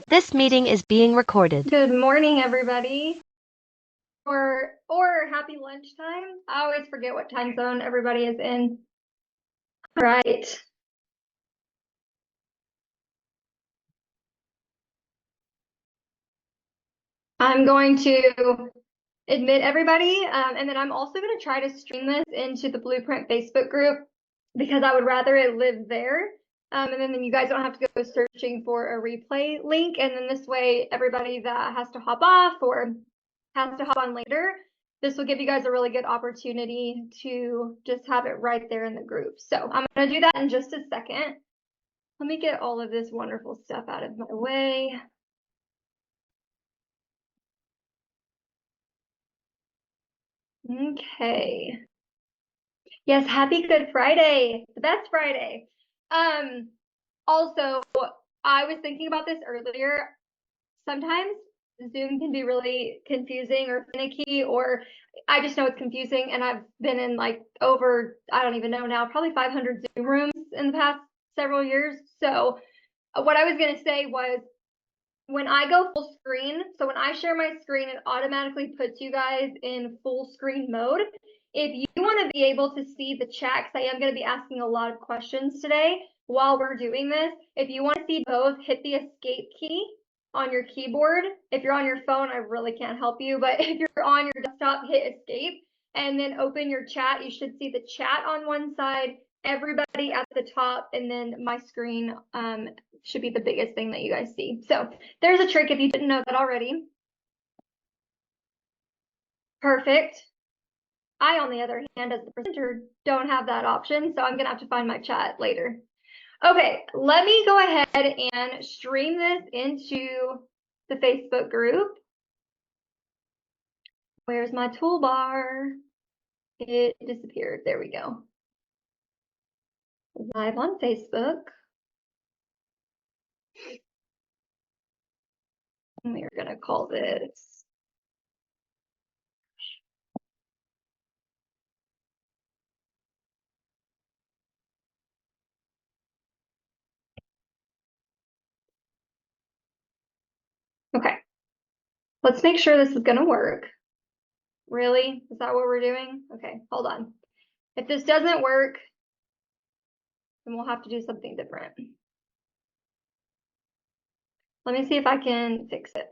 This meeting is being recorded. Good morning, everybody. Or happy lunchtime. I always forget what time zone everybody is in. All right. I'm going to admit everybody, and then I'm also going to try to stream this into the Blueprint Facebook group because I would rather it live there. And then you guys don't have to go searching for a replay link. And then this way, everybody that has to hop off or has to hop on later, this will give you guys a really good opportunity to just have it right there in the group. So I'm going to do that in just a second. Let me get all of this wonderful stuff out of my way. Okay. Yes, happy Good Friday, the best Friday. Also, I was thinking about this earlier. Sometimes Zoom can be really confusing or finicky, or I just know it's confusing. And I've been in like over, I don't even know now, probably 500 Zoom rooms in the past several years. So what I was going to say was when I go full screen, so when I share my screen, it automatically puts you guys in full screen mode. If you want to be able to see the chat, because I am going to be asking a lot of questions today while we're doing this, if you want to see both, hit the escape key on your keyboard. If you're on your phone, I really can't help you, but if you're on your desktop, hit escape and then open your chat. You should see the chat on one side, everybody at the top, and then my screen should be the biggest thing that you guys see. So there's a trick if you didn't know that already. Perfect. I, on the other hand, as the presenter, don't have that option, so I'm gonna have to find my chat later. Okay, let me go ahead and stream this into the Facebook group. Where's my toolbar? It disappeared. There we go. Live on Facebook. And we're gonna call this okay. Let's make sure this is gonna work. Really? Is that what we're doing? Okay, hold on. If this doesn't work, then we'll have to do something different. Let me see if I can fix it.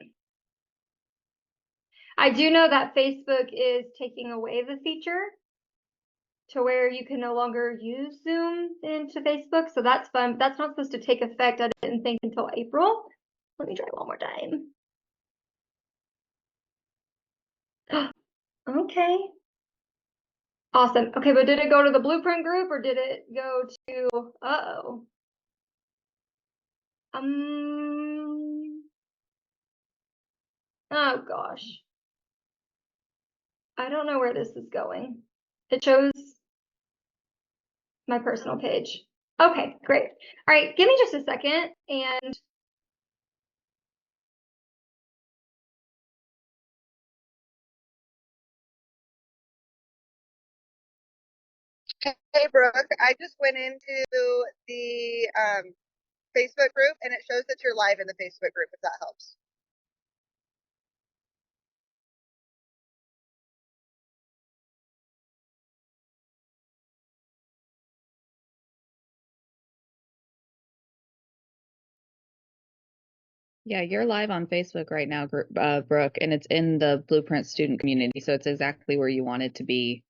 I do know that Facebook is taking away the feature to where you can no longer use Zoom into Facebook. So that's fun. That's not supposed to take effect, I didn't think, until April. Let me try one more time. Okay. Awesome. Okay, but did it go to the Blueprint group or did it go to, uh-oh. Oh gosh. I don't know where this is going. It shows my personal page. Okay, great. All right, give me just a second and Hey, Brooke, I just went into the Facebook group and it shows that you're live in the Facebook group, if that helps. Yeah, you're live on Facebook right now, Brooke, and it's in the Blueprint student community, so it's exactly where you want it to be.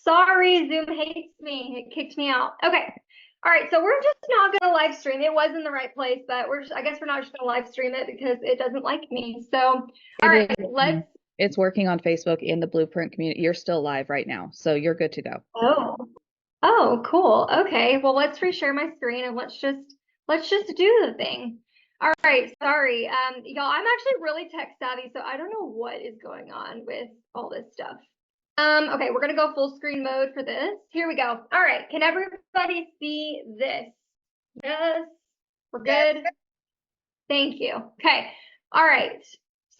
sorry, Zoom hates me. It kicked me out. Okay. All right, so we're just not gonna live stream. It was in the right place, but I guess we're not just gonna live stream it because it doesn't like me. So all right, let's. It's working on Facebook in the Blueprint community. You're still live right now, so you're good to go. Oh, cool. Okay, well, let's reshare my screen and let's just do the thing. All right, sorry. Y'all, I'm actually really tech savvy, so I don't know what is going on with all this stuff. Okay, we're gonna go full screen mode for this. Here we go. All right, can everybody see this? Yes, we're good. Yes. Thank you. Okay, all right.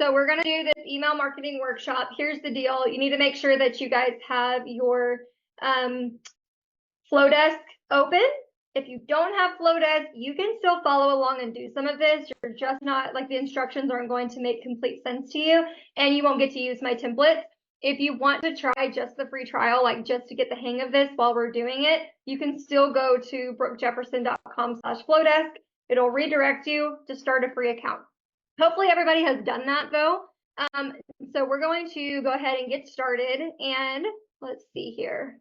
So we're gonna do this email marketing workshop. Here's the deal. You need to make sure that you guys have your Flodesk open. If you don't have Flodesk, you can still follow along and do some of this. You're just not, like, the instructions aren't going to make complete sense to you, and you won't get to use my templates. If you want to try just the free trial, like just to get the hang of this while we're doing it, you can still go to brookejefferson.com/Flodesk. It'll redirect you to start a free account. Hopefully everybody has done that though. So we're going to go ahead and get started, and let's see here.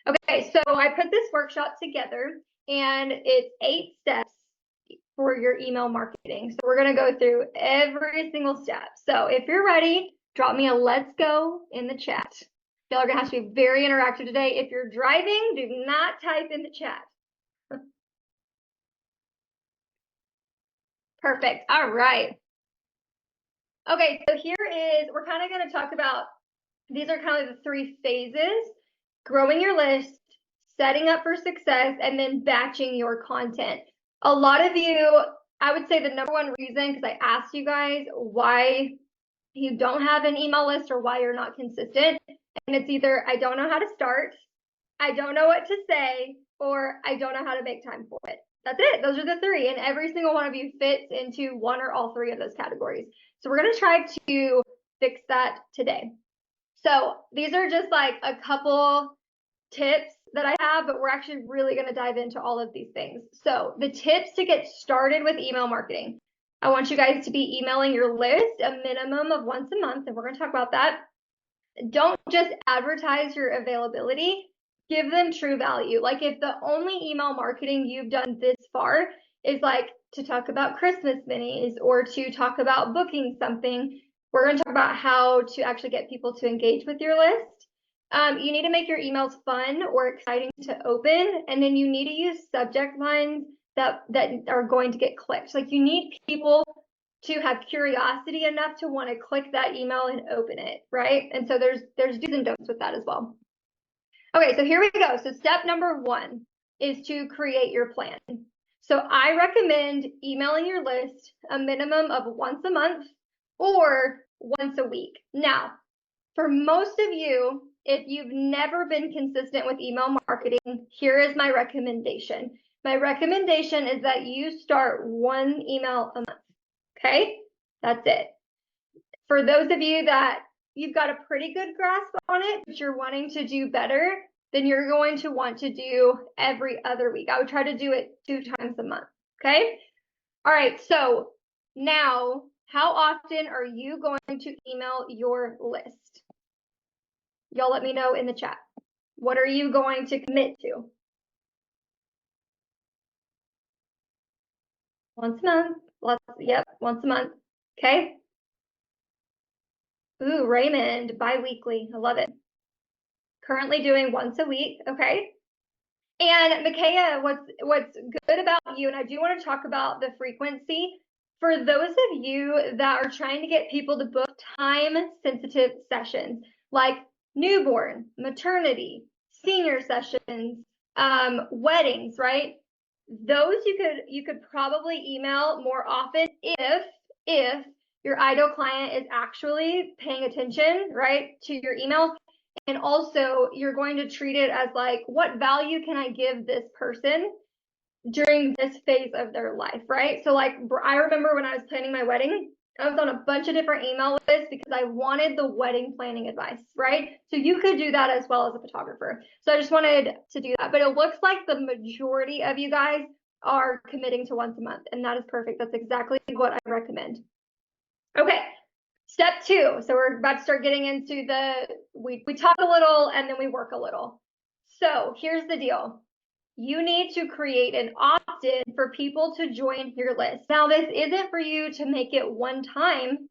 Okay, so I put this workshop together, and it's 8 steps for your email marketing. So we're going to go through every single step. So if you're ready, drop me a let's go in the chat. Y'all are going to have to be very interactive today. If you're driving, do not type in the chat. Perfect. All right. Okay, so we're kind of going to talk about, these are kind of the 3 phases: growing your list, setting up for success, and then batching your content. A lot of you, I would say the number one reason, because I asked you guys why you don't have an email list or why you're not consistent, and it's either I don't know how to start, I don't know what to say, or I don't know how to make time for it. That's it. Those are the 3, and every single one of you fits into one or all 3 of those categories. So we're going to try to fix that today. So these are just like a couple tips that I have, but we're actually really going to dive into all of these things. So the tips to get started with email marketing. I want you guys to be emailing your list a minimum of once a month, and we're going to talk about that. Don't just advertise your availability. Give them true value. Like, if the only email marketing you've done this far is like to talk about Christmas minis or to talk about booking something, we're going to talk about how to actually get people to engage with your list. You need to make your emails fun or exciting to open, and then you need to use subject lines that are going to get clicked. Like, you need people to have curiosity enough to want to click that email and open it, right? And so there's do's and don'ts with that as well. Okay, so here we go. So step number 1 is to create your plan. So I recommend emailing your list a minimum of once a month or once a week. Now, for most of you, if you've never been consistent with email marketing, here is my recommendation. My recommendation is that you start 1 email a month. Okay, that's it. For those of you that you've got a pretty good grasp on it, but you're wanting to do better, then you're going to want to do every other week. I would try to do it 2 times a month. Okay. All right. So now, how often are you going to email your list? Y'all let me know in the chat. What are you going to commit to? Once a month. Yep, once a month. Okay. Ooh, Raymond, bi-weekly. I love it. Currently doing once a week. Okay. And Micaiah, what's good about you, and I do want to talk about the frequency. For those of you that are trying to get people to book time-sensitive sessions, like newborn, maternity, senior sessions, weddings, right? Those you could probably email more often if your ideal client is actually paying attention, right, to your emails. And also, you're going to treat it as like, what value can I give this person during this phase of their life, right? So like, I remember when I was planning my wedding, I was on a bunch of different email lists because I wanted the wedding planning advice, right? So you could do that as well as a photographer. So I just wanted to do that. But it looks like the majority of you guys are committing to once a month, and that is perfect. That's exactly what I recommend. Okay. Step 2. So we're about to start getting into we talk a little and then we work a little. So here's the deal. You need to create an opt-in for people to join your list. Now, this isn't for you to make it one time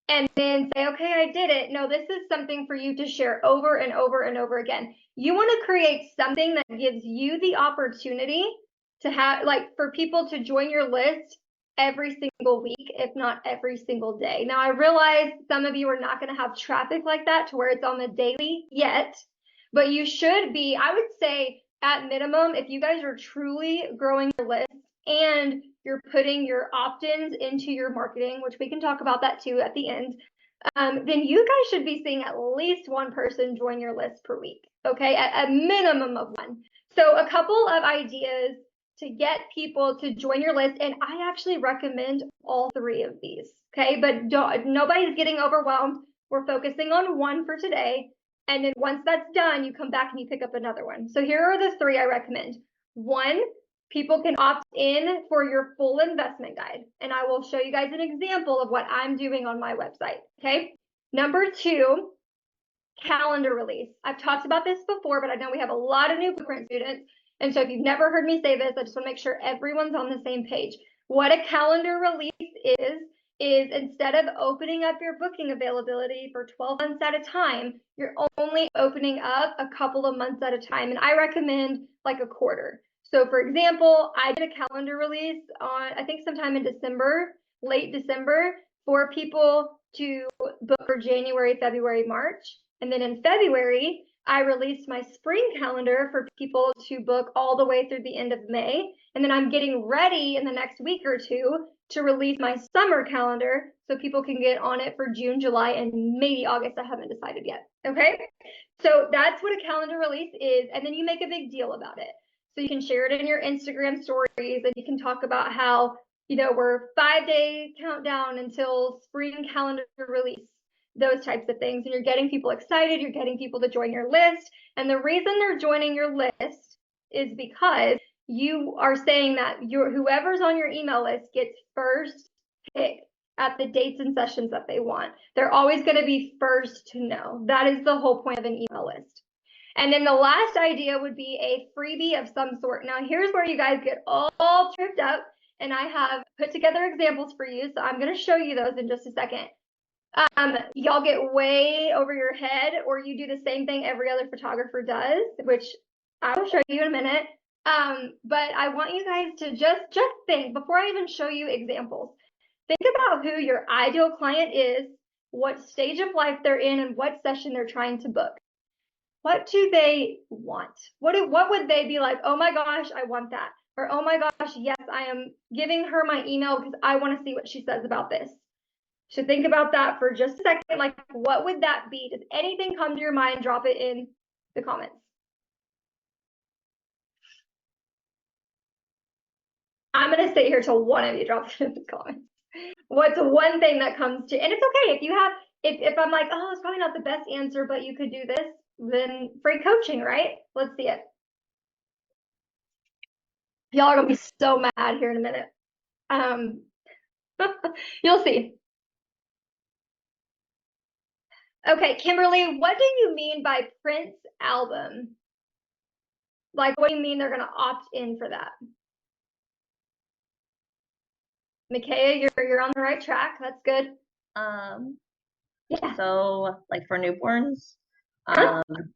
and then say, okay, I did it. No, this is something for you to share over and over and over again. You want to create something that gives you the opportunity to have, like, for people to join your list every single week, if not every single day. Now, I realize some of you are not going to have traffic like that to where it's on the daily yet, but you should be, I would say, at minimum, if you guys are truly growing your list and you're putting your opt-ins into your marketing, which we can talk about that too at the end, then you guys should be seeing at least 1 person join your list per week, okay? At a minimum of 1. So a couple of ideas to get people to join your list, and I actually recommend all three of these, okay? But nobody's getting overwhelmed. We're focusing on one for today, and then once that's done, you come back and you pick up another one. So here are the three I recommend. One, people can opt in for your full investment guide, and I will show you guys an example of what I'm doing on my website, okay? Number two, calendar release. I've talked about this before, but I know we have a lot of new Blueprint students. And so if you've never heard me say this, I just want to make sure everyone's on the same page. What a calendar release is instead of opening up your booking availability for 12 months at a time, you're only opening up a couple of months at a time. And I recommend like a quarter. So for example, I did a calendar release on, I think sometime in December, late December, for people to book for January, February, March. And then in February, I released my spring calendar for people to book all the way through the end of May. And then I'm getting ready in the next week or two to release my summer calendar so people can get on it for June, July, and maybe August. I haven't decided yet. Okay. So that's what a calendar release is. And then you make a big deal about it. So you can share it in your Instagram stories, and you can talk about how, you know, we're 5-day countdown until spring calendar release, those types of things. And you're getting people excited, you're getting people to join your list. And the reason they're joining your list is because you are saying that whoever's on your email list gets first pick at the dates and sessions that they want. They're always going to be first to know. That is the whole point of an email list. And then the last idea would be a freebie of some sort. Now here's where you guys get all tripped up, and I have put together examples for you. So I'm going to show you those in just a second. Y'all get way over your head, or you do the same thing every other photographer does, which I will show you in a minute. But I want you guys to just think, before I even show you examples, think about who your ideal client is, what stage of life they're in, and what session they're trying to book. What do they want? What would they be like? Oh my gosh, I want that. Or, oh my gosh, yes, I am giving her my email because I want to see what she says about this. So think about that for just a second. Like, what would that be? Does anything come to your mind? Drop it in the comments. I'm going to sit here till one of you drops it in the comments. What's one thing that comes to, and it's okay if you have, if I'm like, oh, it's probably not the best answer, but you could do this, then free coaching, right? Let's see it. Y'all are going to be so mad here in a minute. You'll see. Okay, Kimberly, what do you mean by Prince album? Like, what do you mean they're going to opt in for that? Micaiah, you're on the right track. That's good. Yeah. So like for newborns,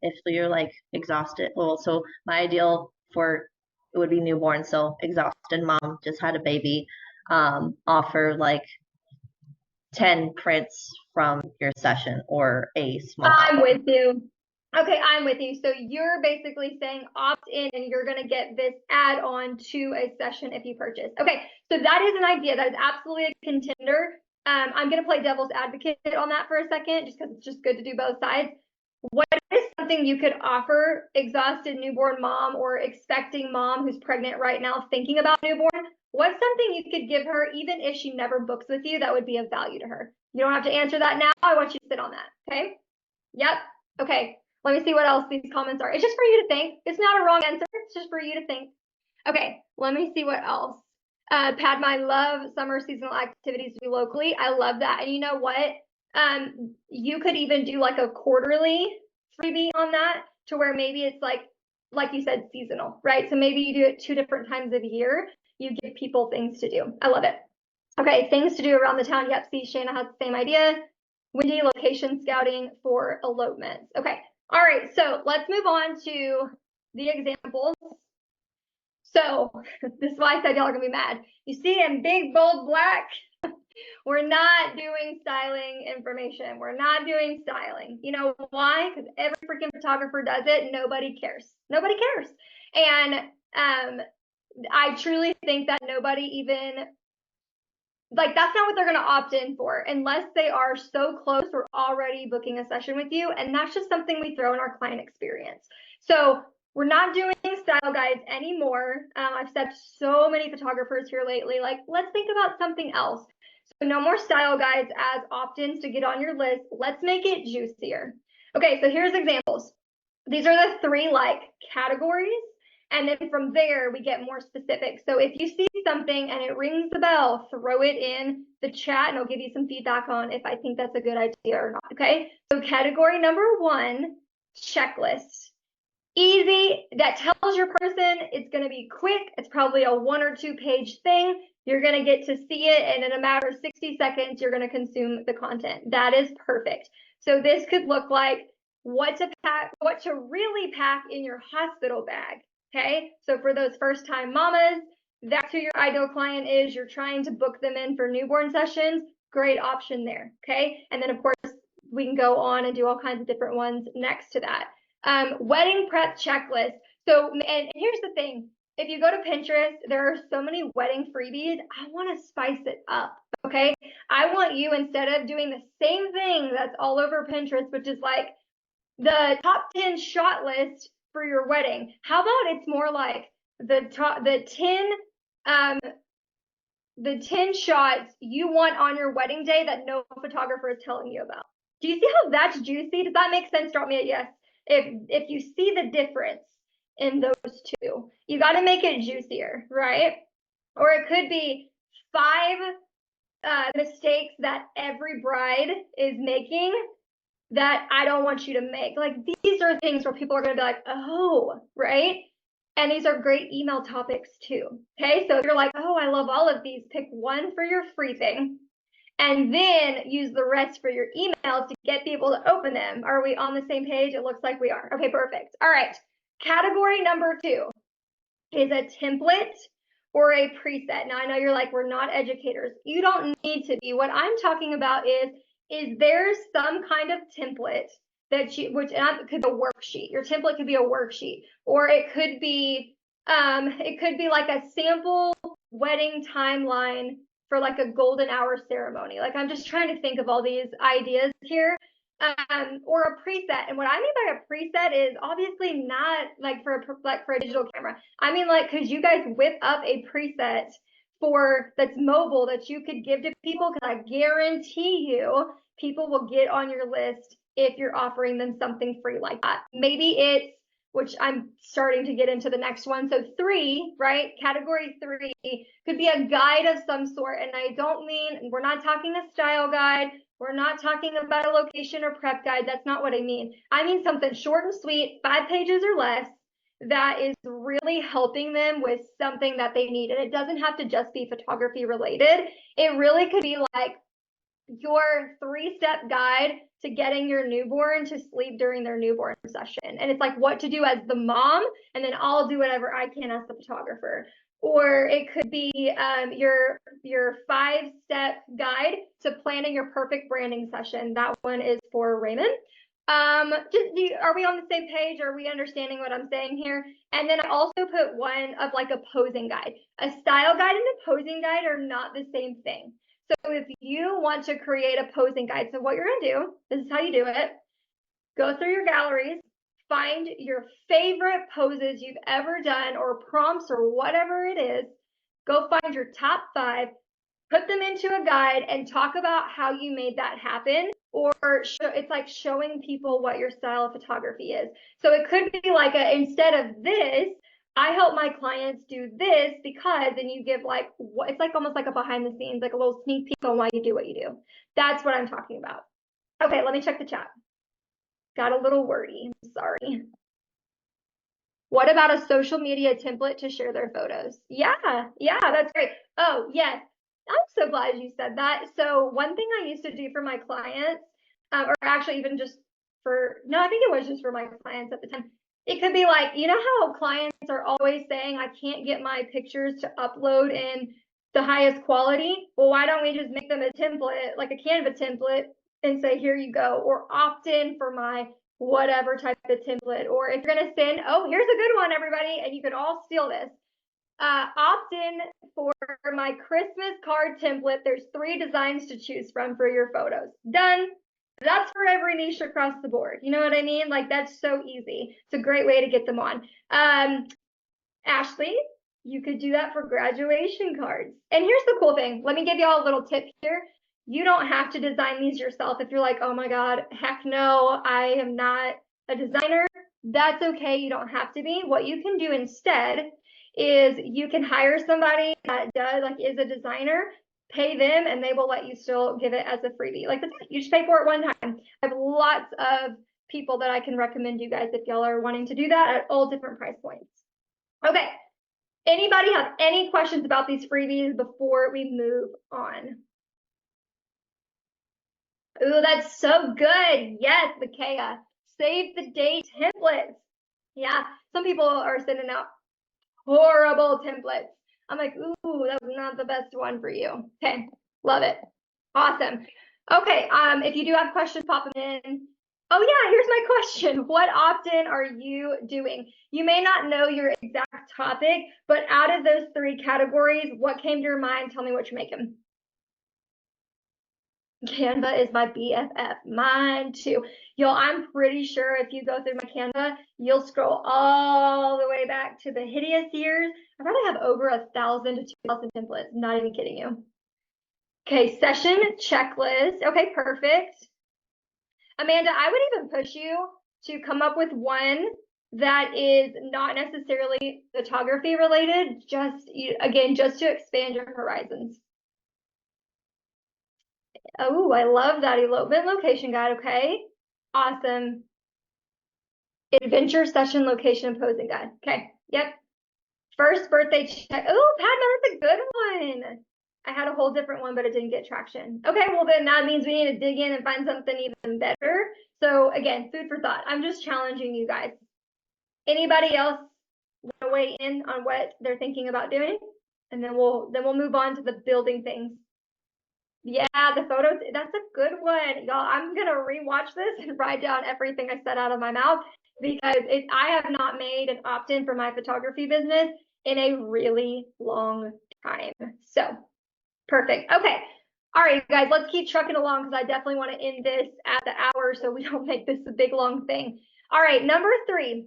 if you're like exhausted, well, so my ideal for it would be newborn. So exhausted mom just had a baby, offer like 10 prints from your session or a small. I'm with you. Okay, I'm with you. So you're basically saying opt in and you're going to get this add on to a session if you purchase. Okay, so that is an idea. That is absolutely a contender. I'm going to play devil's advocate on that for a second, just because it's just good to do both sides. What is something you could offer exhausted newborn mom or expecting mom who's pregnant right now thinking about newborn? What's something you could give her even if she never books with you that would be of value to her? You don't have to answer that now. I want you to sit on that, okay? Yep. Okay, let me see what else these comments are. It's just for you to think. It's not a wrong answer. It's just for you to think. Okay, let me see what else. Padma, I love summer seasonal activities to do locally. I love that. And you know what? You could even do like a quarterly freebie on that, to where maybe it's like you said, seasonal, right? So maybe you do it 2 different times of the year. You give people things to do. I love it. Okay, things to do around the town. Yep, see, Shana has the same idea. Windy, location scouting for elopements. Okay, all right, so let's move on to the examples. So this is why I said y'all are gonna be mad. You see in big, bold black, we're not doing styling information. We're not doing styling. You know why? Because every freaking photographer does it. Nobody cares. Nobody cares. And I truly think that nobody even, like, that's not what they're going to opt in for unless they are so close or already booking a session with you. And that's just something we throw in our client experience. So We're not doing style guides anymore. I've said so many photographers here lately, like, let's think about something else. So no more style guides as options to get on your list. Let's make it juicier. Okay, so here's examples. These are the 3 like categories. And then from there, we get more specific. So if you see something and it rings the bell, throw it in the chat and I'll give you some feedback on if I think that's a good idea or not. Okay, so category number 1, checklist. Easy, that tells your person it's going to be quick. It's probably a 1 or 2 page thing. You're going to get to see it, and in a matter of 60 seconds, you're going to consume the content. That is perfect. So this could look like what to pack, what to really pack in your hospital bag. Okay, so for those first-time mamas, that's who your ideal client is. You're trying to book them in for newborn sessions. Great option there. Okay, and then of course we can go on and do all kinds of different ones next to that. Wedding prep checklist. So, and here's the thing. If you go to Pinterest, there are so many wedding freebies. I want to spice it up, okay? I want you, instead of doing the same thing that's all over Pinterest, which is like the top 10 shot list for your wedding. How about it's more like the 10 shots you want on your wedding day that no photographer is telling you about. Do you see how that's juicy? Does that make sense? Drop me a yes if you see the difference in those 2. You got to make it juicier, right? Or it could be 5 mistakes that every bride is making that I don't want you to make. Like, these are things where people are going to be like, oh, right? And these are great email topics too. Okay, so if you're like, oh, I love all of these, pick 1 for your free thing, and then use the rest for your emails to get people to open them. Are we on the same page? It looks like we are. Okay, perfect. All right, category number 2 is a template or a preset. Now, I know you're like, we're not educators. You don't need to be. What I'm talking about is there some kind of template that you, which could be a worksheet. Your template could be a worksheet, or it could be like a sample wedding timeline for like a golden hour ceremony. Like, I'm just trying to think of all these ideas here. Or a preset. And what I mean by a preset is obviously not like for a digital camera. I mean, like, could you guys whip up a preset for that's mobile that you could give to people? Because I guarantee you people will get on your list if you're offering them something free like that. Maybe it's, which I'm starting to get into the next one. So 3, right? Category 3 could be a guide of some sort. And I don't mean, we're not talking a style guide. We're not talking about a location or prep guide. That's not what I mean. I mean something short and sweet, 5 pages or less, that is really helping them with something that they need. And it doesn't have to just be photography related. It really could be like your 3-step guide to getting your newborn to sleep during their newborn session. And it's like what to do as the mom, and then I'll do whatever I can as the photographer. Or it could be your 5-step guide to planning your perfect branding session. That one is for Raymond. Are we on the same page? Are we understanding what I'm saying here? And then I also put one of like a posing guide. A style guide and a posing guide are not the same thing. So if you want to create a posing guide, so what you're going to do, this is how you do it. Go through your galleries, find your favorite poses you've ever done or prompts or whatever it is. Go find your top 5, put them into a guide and talk about how you made that happen. Or it's like showing people what your style of photography is. So it could be like instead of this, I help my clients do this because, and you give like, it's like almost like a behind the scenes, like a little sneak peek on why you do what you do. That's what I'm talking about. Okay, let me check the chat. Got a little wordy, sorry. What about a social media template to share their photos? Yeah, that's great. Oh, yes. I'm so glad you said that. So one thing I used to do for my clients, or actually even just I think it was just for my clients at the time. It could be like, you know how clients are always saying, I can't get my pictures to upload in the highest quality? Well, why don't we just make them a template, like a Canva template, and say, here you go, or opt in for my whatever type of template. Or if you're going to send, oh, here's a good one, everybody, and you could all steal this. Opt in for my Christmas card template. There's 3 designs to choose from for your photos. Done. That's for every niche across the board. You know what I mean? Like, that's so easy. It's a great way to get them on. Ashley, you could do that for graduation cards. And here's the cool thing. Let me give you all a little tip here. You don't have to design these yourself. If you're like, oh my God, heck no, I am not a designer. That's okay. You don't have to be. What you can do instead is you can hire somebody that is a designer, pay them, and they will let you still give it as a freebie. Like, you just pay for it one time. I have lots of people that I can recommend you guys if y'all are wanting to do that at all different price points. Okay. Anybody have any questions about these freebies before we move on? Ooh, that's so good. Yes, Micaiah. Save the date templates. Yeah, some people are sending out horrible templates. I'm like, ooh, that was not the best one for you. Okay, love it. Awesome. Okay, if you do have questions, pop them in. Oh yeah, here's my question. What opt-in are you doing? You may not know your exact topic, but out of those 3 categories, what came to your mind? Tell me what you're making. Canva is my BFF. Mine too. Y'all, I'm pretty sure if you go through my Canva, you'll scroll all the way back to the hideous years. I probably have over 1,000 to 2,000 templates. Not even kidding you. Okay, session checklist. Okay, perfect. Amanda, I would even push you to come up with one that is not necessarily photography related, just to expand your horizons. Oh, I love that elopement location guide. Okay, awesome. Adventure session location and posing guide. Okay, yep. First birthday check. Oh, Padma, that's a good one. I had a whole different one, but it didn't get traction. Okay, well then that means we need to dig in and find something even better. So again, food for thought. I'm just challenging you guys. Anybody else want to weigh in on what they're thinking about doing? And then we'll move on to the building things. Yeah, the photos, that's a good one. Y'all, I'm gonna rewatch this and write down everything I said out of my mouth because I have not made an opt-in for my photography business in a really long time. So perfect. Okay. All right, guys, let's keep trucking along because I definitely want to end this at the hour so we don't make this a big long thing. All right, number 3.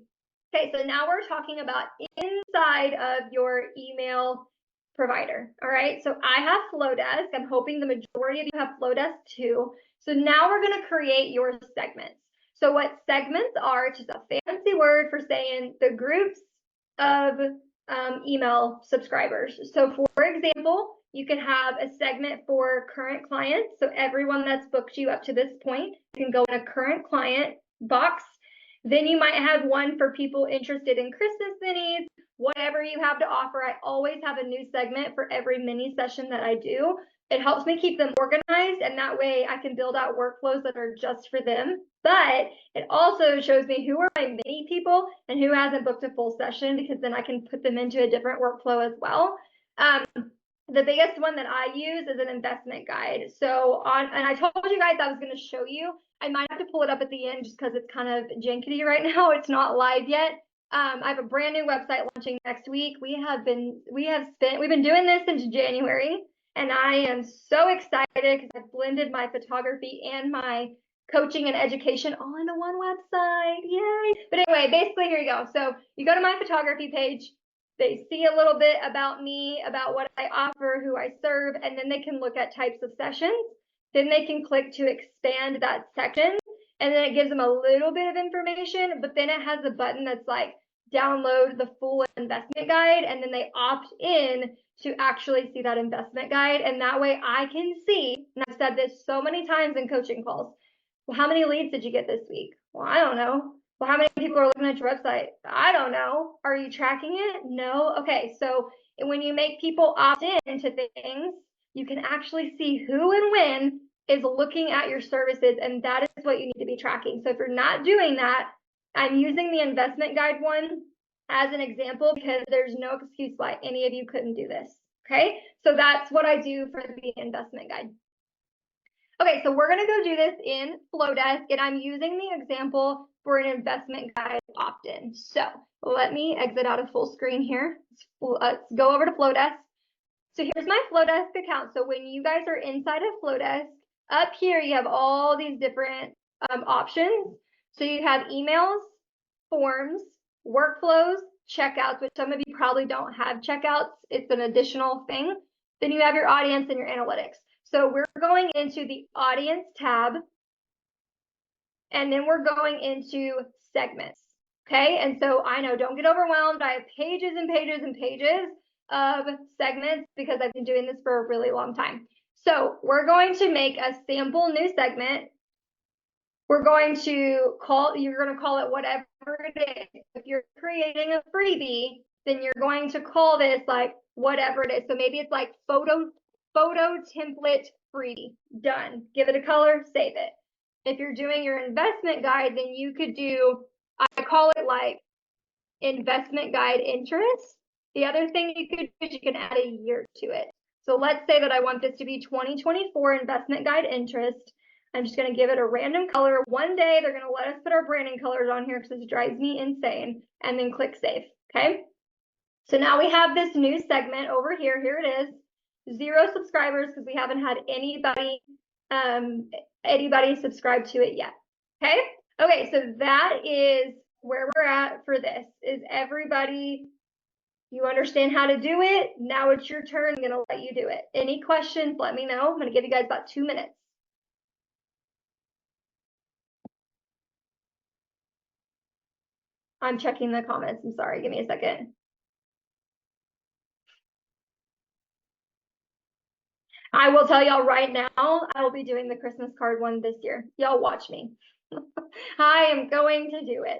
Okay, so now we're talking about inside of your email provider. All right, so I have Flodesk. I'm hoping the majority of you have Flodesk too. So now we're going to create your segments. So what segments are, it's just a fancy word for saying the groups of email subscribers. So for example, you can have a segment for current clients. So everyone that's booked you up to this point can go in a current client box. Then you might have one for people interested in Christmas minis, whatever you have to offer. I always have a new segment for every mini session that I do. It helps me keep them organized, and that way I can build out workflows that are just for them. But it also shows me who are my mini people and who hasn't booked a full session, because then I can put them into a different workflow as well. The biggest one that I use is an investment guide. So and I told you guys I was going to show you. I might have to pull it up at the end just because it's kind of janky right now. It's not live yet. I have a brand new website launching next week. We've been doing this since January, and I am so excited because I've blended my photography and my coaching and education all into one website. Yay! But anyway, basically here you go. So you go to my photography page. They see a little bit about me, about what I offer, who I serve, and then they can look at types of sessions. Then they can click to expand that section, and then it gives them a little bit of information, but then it has a button that's like download the full investment guide, and then they opt in to actually see that investment guide. And that way I can see, and I've said this so many times in coaching calls, well, how many leads did you get this week? Well, I don't know. Well, how many people are looking at your website? I don't know. Are you tracking it? No. Okay. So when you make people opt in to things, you can actually see who and when is looking at your services, and that is what you need to be tracking. So if you're not doing that, I'm using the investment guide one as an example because there's no excuse why any of you couldn't do this. Okay. So that's what I do for the investment guide. Okay, so we're going to go do this in Flodesk, and I'm using the example for an investment guide opt-in. So let me exit out of full screen here. Let's go over to Flodesk. So here's my Flodesk account. So when you guys are inside of Flodesk, Up here, you have all these different options. So you have emails, forms, workflows, checkouts, which some of you probably don't have checkouts. It's an additional thing. Then you have your audience and your analytics. So we're going into the audience tab, and then we're going into segments. Okay, and so I know, don't get overwhelmed. I have pages and pages and pages of segments because I've been doing this for a really long time. So we're going to make a sample new segment. We're going to you're going to call it whatever it is. If you're creating a freebie, then you're going to call this like whatever it is. So maybe it's like photo template freebie. Done. Give it a color, save it. If you're doing your investment guide, then you could do, I call it like investment guide interest. The other thing you could do is you can add a year to it. So let's say that I want this to be 2024 investment guide interest. I'm just going to give it a random color. One day they're going to let us put our branding colors on here because this drives me insane, and then click save. Okay. So now we have this new segment over here. Here it is. 0 subscribers because we haven't had anybody subscribe to it yet. Okay. Okay. So that is where we're at for this. Is everybody, you understand how to do it? Now it's your turn. I'm going to let you do it. Any questions? Let me know. I'm going to give you guys about 2 minutes. I'm checking the comments. I'm sorry. Give me a second. I will tell y'all right now, I will be doing the Christmas card one this year. Y'all watch me. I am going to do it.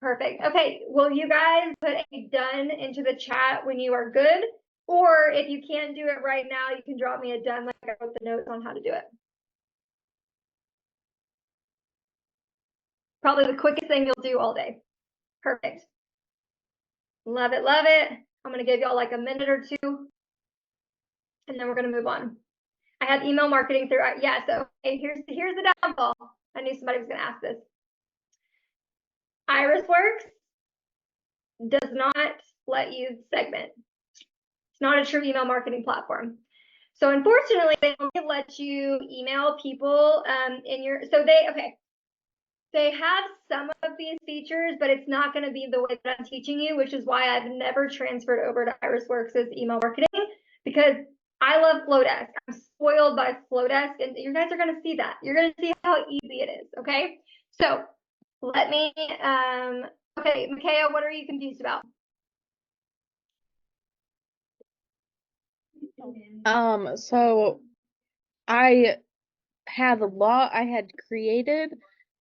Perfect. Okay. Will you guys put a done into the chat when you are good? Or if you can't do it right now, you can drop me a done like I wrote the notes on how to do it. Probably the quickest thing you'll do all day. Perfect. Love it, love it. I'm going to give y'all like a minute or 2, and then we're going to move on. I have email marketing through, yeah, so okay, here's the downfall. I knew somebody was going to ask this. Irisworks does not let you segment. It's not a true email marketing platform. So unfortunately, they only let you email people in your, so they have some of these features, but it's not going to be the way that I'm teaching you, which is why I've never transferred over to Irisworks' email marketing, because I love Flodesk. I'm spoiled by Flodesk, and you guys are going to see that. You're going to see how easy it is, okay? So let me, okay, Micaiah, what are you confused about? So I had created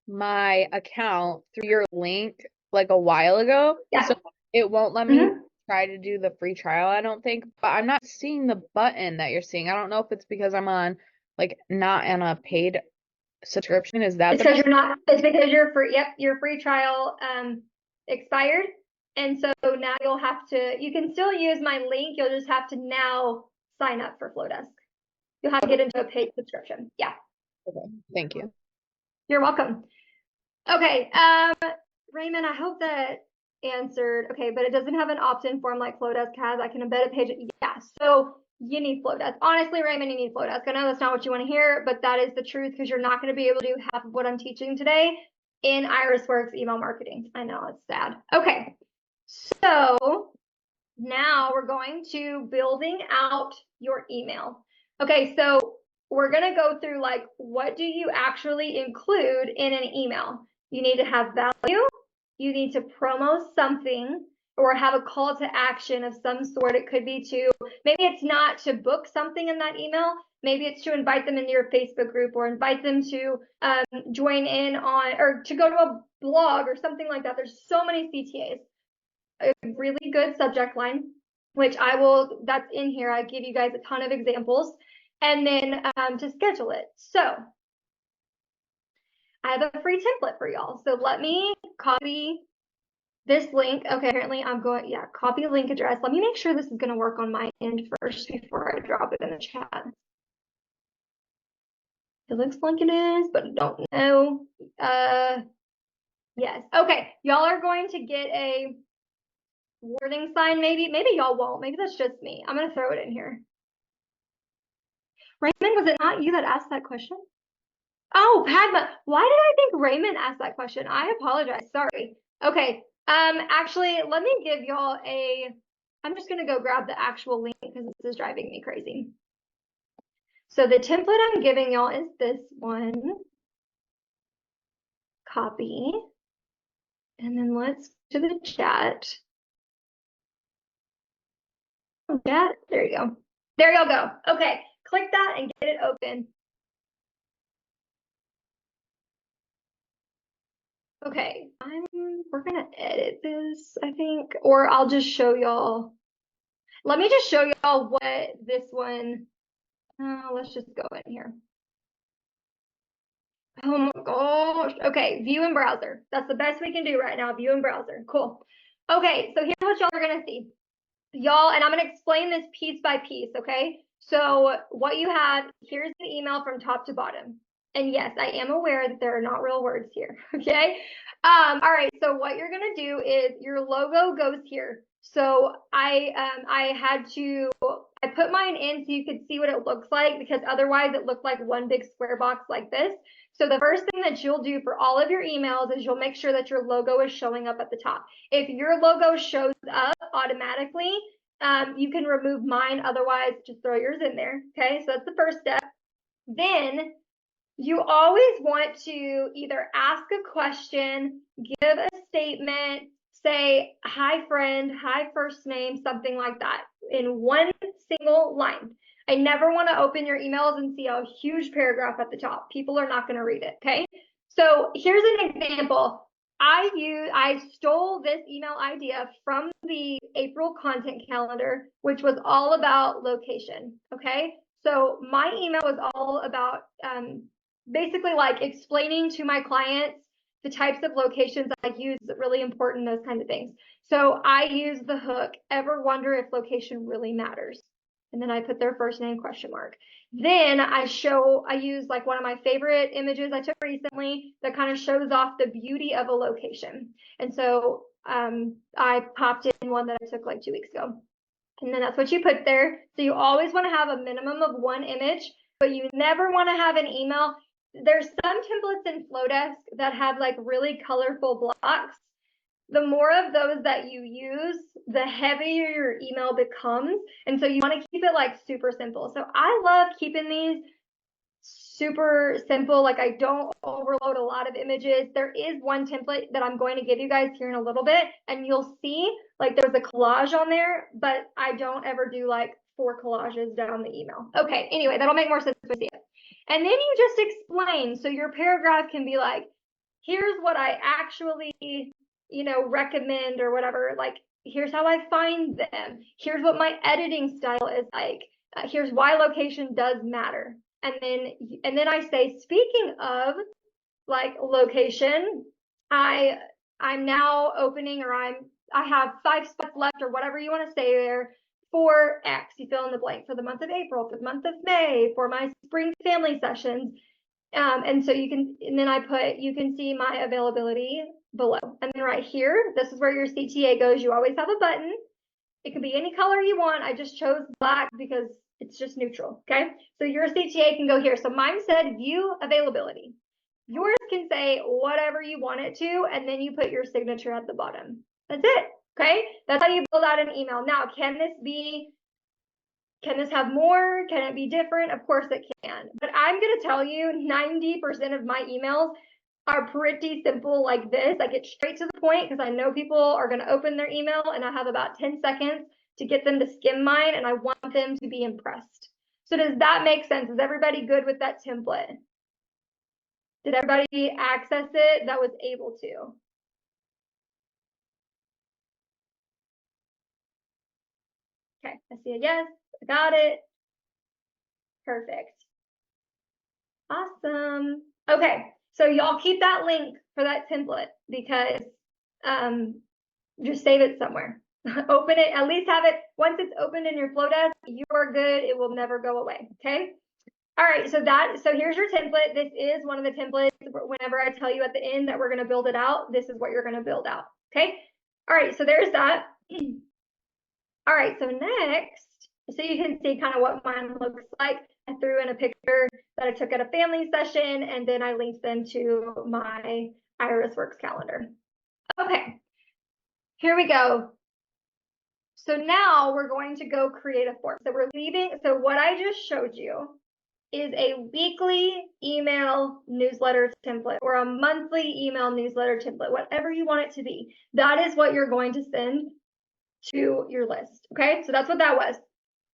my account through your link like a while ago. Yeah. So it won't let me try to do the free trial, I don't think, but I'm not seeing the button that you're seeing. I don't know if it's because I'm on like not on a paid subscription. Is that It's because you're not, it's because your free, yep, your free trial expired. And so now you'll have to, you can still use my link, you'll just have to now sign up for Flodesk. You'll have to get into a paid subscription. Yeah. Okay, thank you. You're welcome. Okay, Raymond, I hope that answered. Okay, but it doesn't have an opt-in form like Flodesk has. I can embed a page. Yeah, so you need Flodesk. Honestly, Raymond, you need Flodesk. I know that's not what you want to hear, but that is the truth because you're not going to be able to do half of what I'm teaching today in Irisworks email marketing. I know, it's sad. Okay, so now we're going to building out your email. Okay, so we're going to go through like, what do you actually include in an email? You need to have value. You need to promo something or have a call to action of some sort. It could be to, maybe it's not to book something in that email. Maybe it's to invite them into your Facebook group or invite them to join in on, or to go to a blog or something like that. There's so many CTAs. A really good subject line, which that's in here. I give you guys a ton of examples, and then to schedule it. So I have a free template for y'all. So let me copy this link. Okay, apparently I'm going, yeah, copy link address. Let me make sure this is going to work on my end first before I drop it in the chat. It looks like it is, but I don't know. Yes. Okay, y'all are going to get a warning sign, maybe y'all won't. Maybe that's just me. I'm going to throw it in here. Raymond, was it not you that asked that question? Oh, Padma, why did I think Raymond asked that question? I apologize. Sorry. Okay. Actually, let me give y'all I'm just going to go grab the actual link because this is driving me crazy. So the template I'm giving y'all is this one. Copy. And then let's go to the chat. Chat. There you go. There y'all go. Okay. Click that and get it open. Okay. We're going to edit this, I think, or I'll just show y'all. Let me just show y'all what this one, let's just go in here. Oh my gosh. Okay, view in browser. That's the best we can do right now, view in browser. Cool. Okay, so here's what y'all are gonna see. Y'all, and I'm gonna explain this piece by piece, okay? So what you have, here's the email from top to bottom. And yes, I am aware that there are not real words here, okay? All right, so what you're gonna do is your logo goes here. So I put mine in so you could see what it looks like, because otherwise it looked like one big square box like this. So the first thing that you'll do for all of your emails is you'll make sure that your logo is showing up at the top. If your logo shows up automatically, you can remove mine, otherwise just throw yours in there, okay? So that's the first step. Then you always want to either ask a question, give a statement, say, hi friend, hi first name, something like that in one single line. I never want to open your emails and see a huge paragraph at the top. People are not going to read it, okay? So here's an example. I stole this email idea from the April content calendar, which was all about location, okay? So my email was all about basically like explaining to my clients the types of locations I use, really important, those kinds of things. So I use the hook, ever wonder if location really matters? And then I put their first name question mark. Then I use like one of my favorite images I took recently that kind of shows off the beauty of a location. And so I popped in one that I took like 2 weeks ago. And then that's what you put there. So you always want to have a minimum of one image, but you never want to have an email. There's some templates in Flodesk that have like really colorful blocks. The more of those that you use, the heavier your email becomes. And so you want to keep it like super simple. So I love keeping these super simple. Like I don't overload a lot of images. There is one template that I'm going to give you guys here in a little bit, and you'll see like there's a collage on there, but I don't ever do like 4 collages down the email. Okay, anyway, that'll make more sense if we see it. And then you just explain. So your paragraph can be like, here's what I actually, recommend or whatever. Like, here's how I find them. Here's what my editing style is like. Here's why location does matter. And then I say, speaking of like location, I'm now opening, or I have 5 spots left, or whatever you want to say there, for X. You fill in the blank, for the month of April, for the month of May, for my spring family sessions. And so then I put, you can see my availability below. And then right here, this is where your CTA goes. You always have a button. It can be any color you want. I just chose black because it's just neutral, okay? So your CTA can go here. So mine said view availability. Yours can say whatever you want it to, and then you put your signature at the bottom. That's it, okay? That's how you build out an email. Now, can this have more? Can it be different? Of course it can. But I'm going to tell you 90% of my emails are pretty simple like this. I get straight to the point because I know people are going to open their email, and I have about 10 seconds to get them to skim mine, and I want them to be impressed. So does that make sense? Is everybody good with that template? Did everybody access it that was able to? Okay, I see a yes. I got it. Perfect. Awesome. Okay, so y'all keep that link for that template, because just save it somewhere. Open it, at least have it, once it's opened in your Flodesk, you are good. It will never go away, okay? All right, so here's your template. This is one of the templates. Whenever I tell you at the end that we're going to build it out, this is what you're going to build out, okay? All right, so there's that. All right, so next, so you can see kind of what mine looks like. I threw in a picture that I took at a family session, and then I linked them to my Iris Works calendar. Okay, here we go. So now we're going to go create a form. So we're leaving, so what I just showed you is a weekly email newsletter template or a monthly email newsletter template, whatever you want it to be. That is what you're going to send to your list. Okay, so that's what that was.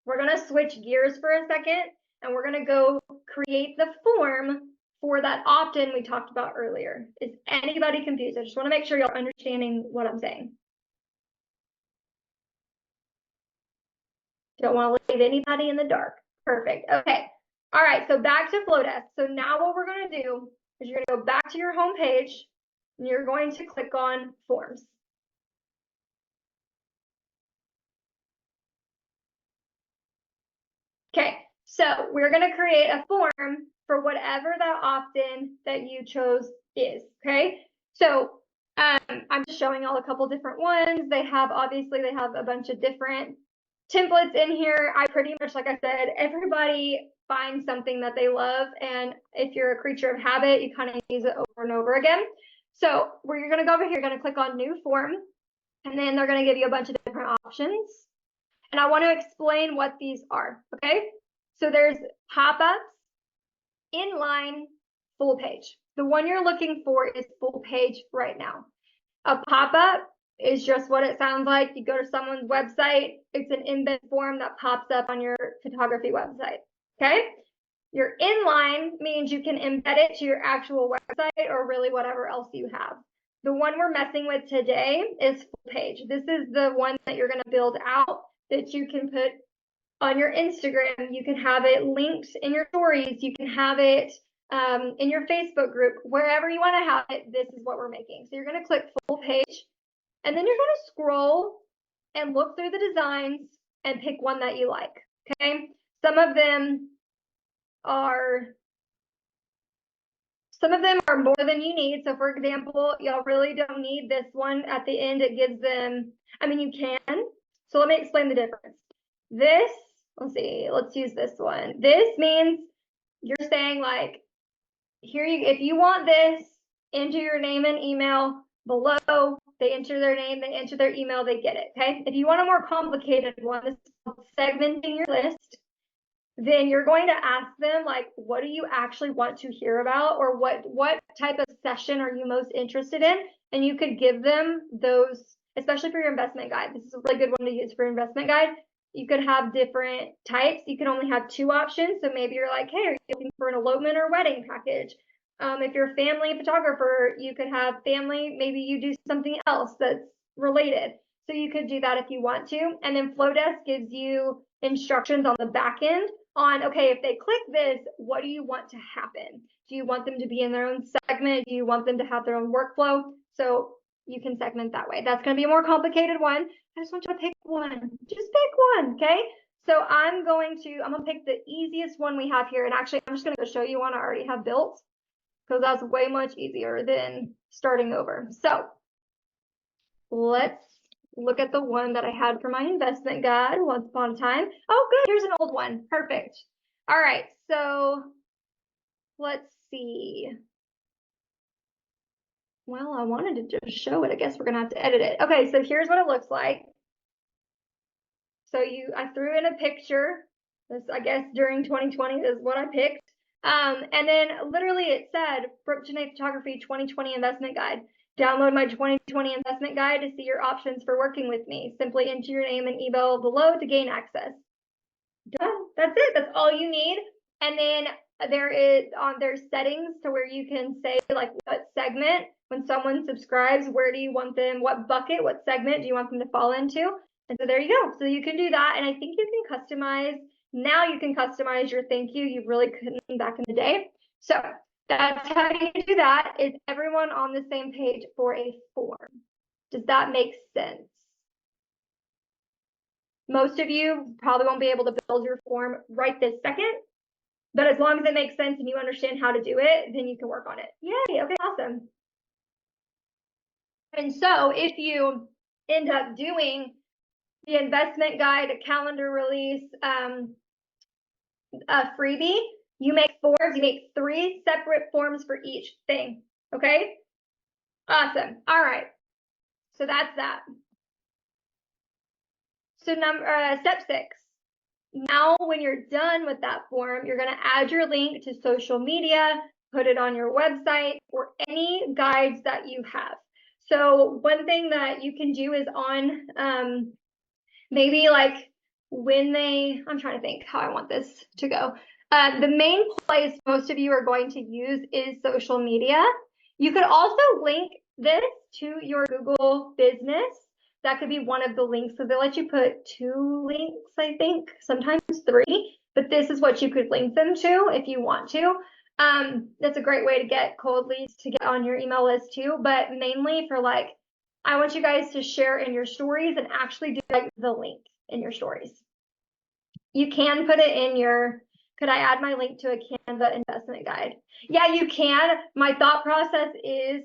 We're going to switch gears for a second and we're going to go create the form for that opt-in we talked about earlier. Is anybody confused? I just want to make sure you're understanding what I'm saying. Don't want to leave anybody in the dark. Perfect. Okay. All right. So back to Flodesk. So now what we're going to do is you're going to go back to your home page and you're going to click on Forms. Okay. So we're going to create a form for whatever that opt-in that you chose is. Okay. So I'm just showing y'all a couple different ones. They have a bunch of different templates in here. I pretty much, like I said, everybody finds something that they love. And if you're a creature of habit, you kind of use it over and over again. So where you're going to go over here, you're going to click on new form, and then they're going to give you a bunch of different options. And I want to explain what these are. Okay. So there's pop-ups, inline, full page. The one you're looking for is full page right now. A pop-up is just what it sounds like. You go to someone's website, it's an embed form that pops up on your photography website. Okay. Your inline means you can embed it to your actual website or really whatever else you have. The one we're messing with today is full page. This is the one that you're going to build out that you can put on your Instagram. You can have it linked in your stories. You can have it in your Facebook group, wherever you want to have it. This is what we're making. So you're going to click full page, and then you're going to scroll and look through the designs and pick one that you like. Okay. Some of them are more than you need. So for example, y'all really don't need this one at the end. It gives them, I mean, you can. So let me explain the difference. This, let's see, let's use this one. This means you're saying like, here you, if you want this, enter your name and email below. They enter their name, they enter their email, they get it. Okay. If you want a more complicated one, this is called segmenting your list. Then you're going to ask them like, what do you actually want to hear about, or what type of session are you most interested in? And you could give them those, especially for your investment guide. This is a really good one to use for investment guide. You could have different types. You can only have 2 options. So maybe you're like, hey, are you looking for an elopement or wedding package? If you're a family photographer, you could have family. Maybe you do something else that's related. So you could do that if you want to. And then Flodesk gives you instructions on the back end on, okay, if they click this, what do you want to happen? Do you want them to be in their own segment? Do you want them to have their own workflow? So you can segment that way. That's going to be a more complicated one. I just want you to pick one. Just pick one, okay? So I'm going to pick the easiest one we have here. And actually, I'm just going to show you one I already have built, because that's way much easier than starting over. So let's look at the one that I had for my investment guide once upon a time. Oh, good. Here's an old one. Perfect. All right. So let's see. Well, I wanted to just show it. I guess we're going to have to edit it. Okay. So here's what it looks like. So I threw in a picture. This, I guess, during 2020 is what I picked. And then literally it said, Brooke Janae Photography 2020 Investment Guide. Download my 2020 investment guide to see your options for working with me. Simply enter your name and email below to gain access. Done. That's it. That's all you need. And then there's settings to where you can say like what segment, when someone subscribes, where do you want them, what bucket, what segment do you want them to fall into? And so there you go. So you can do that. And I think you can customize. Now you can customize your thank you. You really couldn't back in the day. So that's how you do that. Is everyone on the same page for a form? Does that make sense? Most of you probably won't be able to build your form right this second, but as long as it makes sense and you understand how to do it, then you can work on it. Yay, okay, awesome. And so if end up doing the investment guide, a calendar release, a freebie, you make forms, you make 3 separate forms for each thing. Okay? Awesome. All right. So that's that. So step 6. Now, when you're done with that form, you're going to add your link to social media, put it on your website, or any guides that you have. So one thing that you can do is on maybe like I'm trying to think how I want this to go. The main place most of you are going to use is social media. You could also link this to your Google business. That could be one of the links. So they'll let you put 2 links, I think, sometimes 3, but this is what you could link them to if you want to. That's a great way to get cold leads to get on your email list too, but mainly for like, I want you guys to share in your stories and actually do like the link in your stories. You can put it in your, could I add my link to a Canva investment guide? Yeah, you can. My thought process is,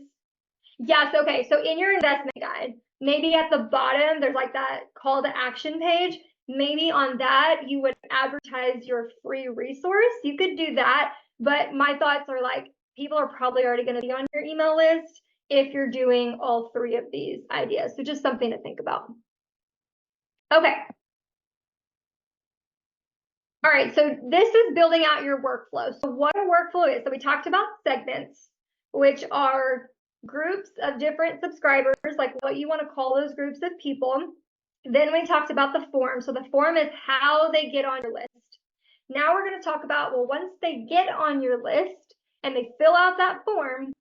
yes, okay, so in your investment guide, maybe at the bottom, there's like that call to action page. Maybe on that, you would advertise your free resource. You could do that, but my thoughts are like, people are probably already going to be on your email list if you're doing all 3 of these ideas. So just something to think about. Okay. All right, so this is building out your workflow. So what a workflow is, so we talked about segments, which are groups of different subscribers, like what you want to call those groups of people. Then we talked about the form. So the form is how they get on your list. Now we're going to talk about, well, once they get on your list and they fill out that form,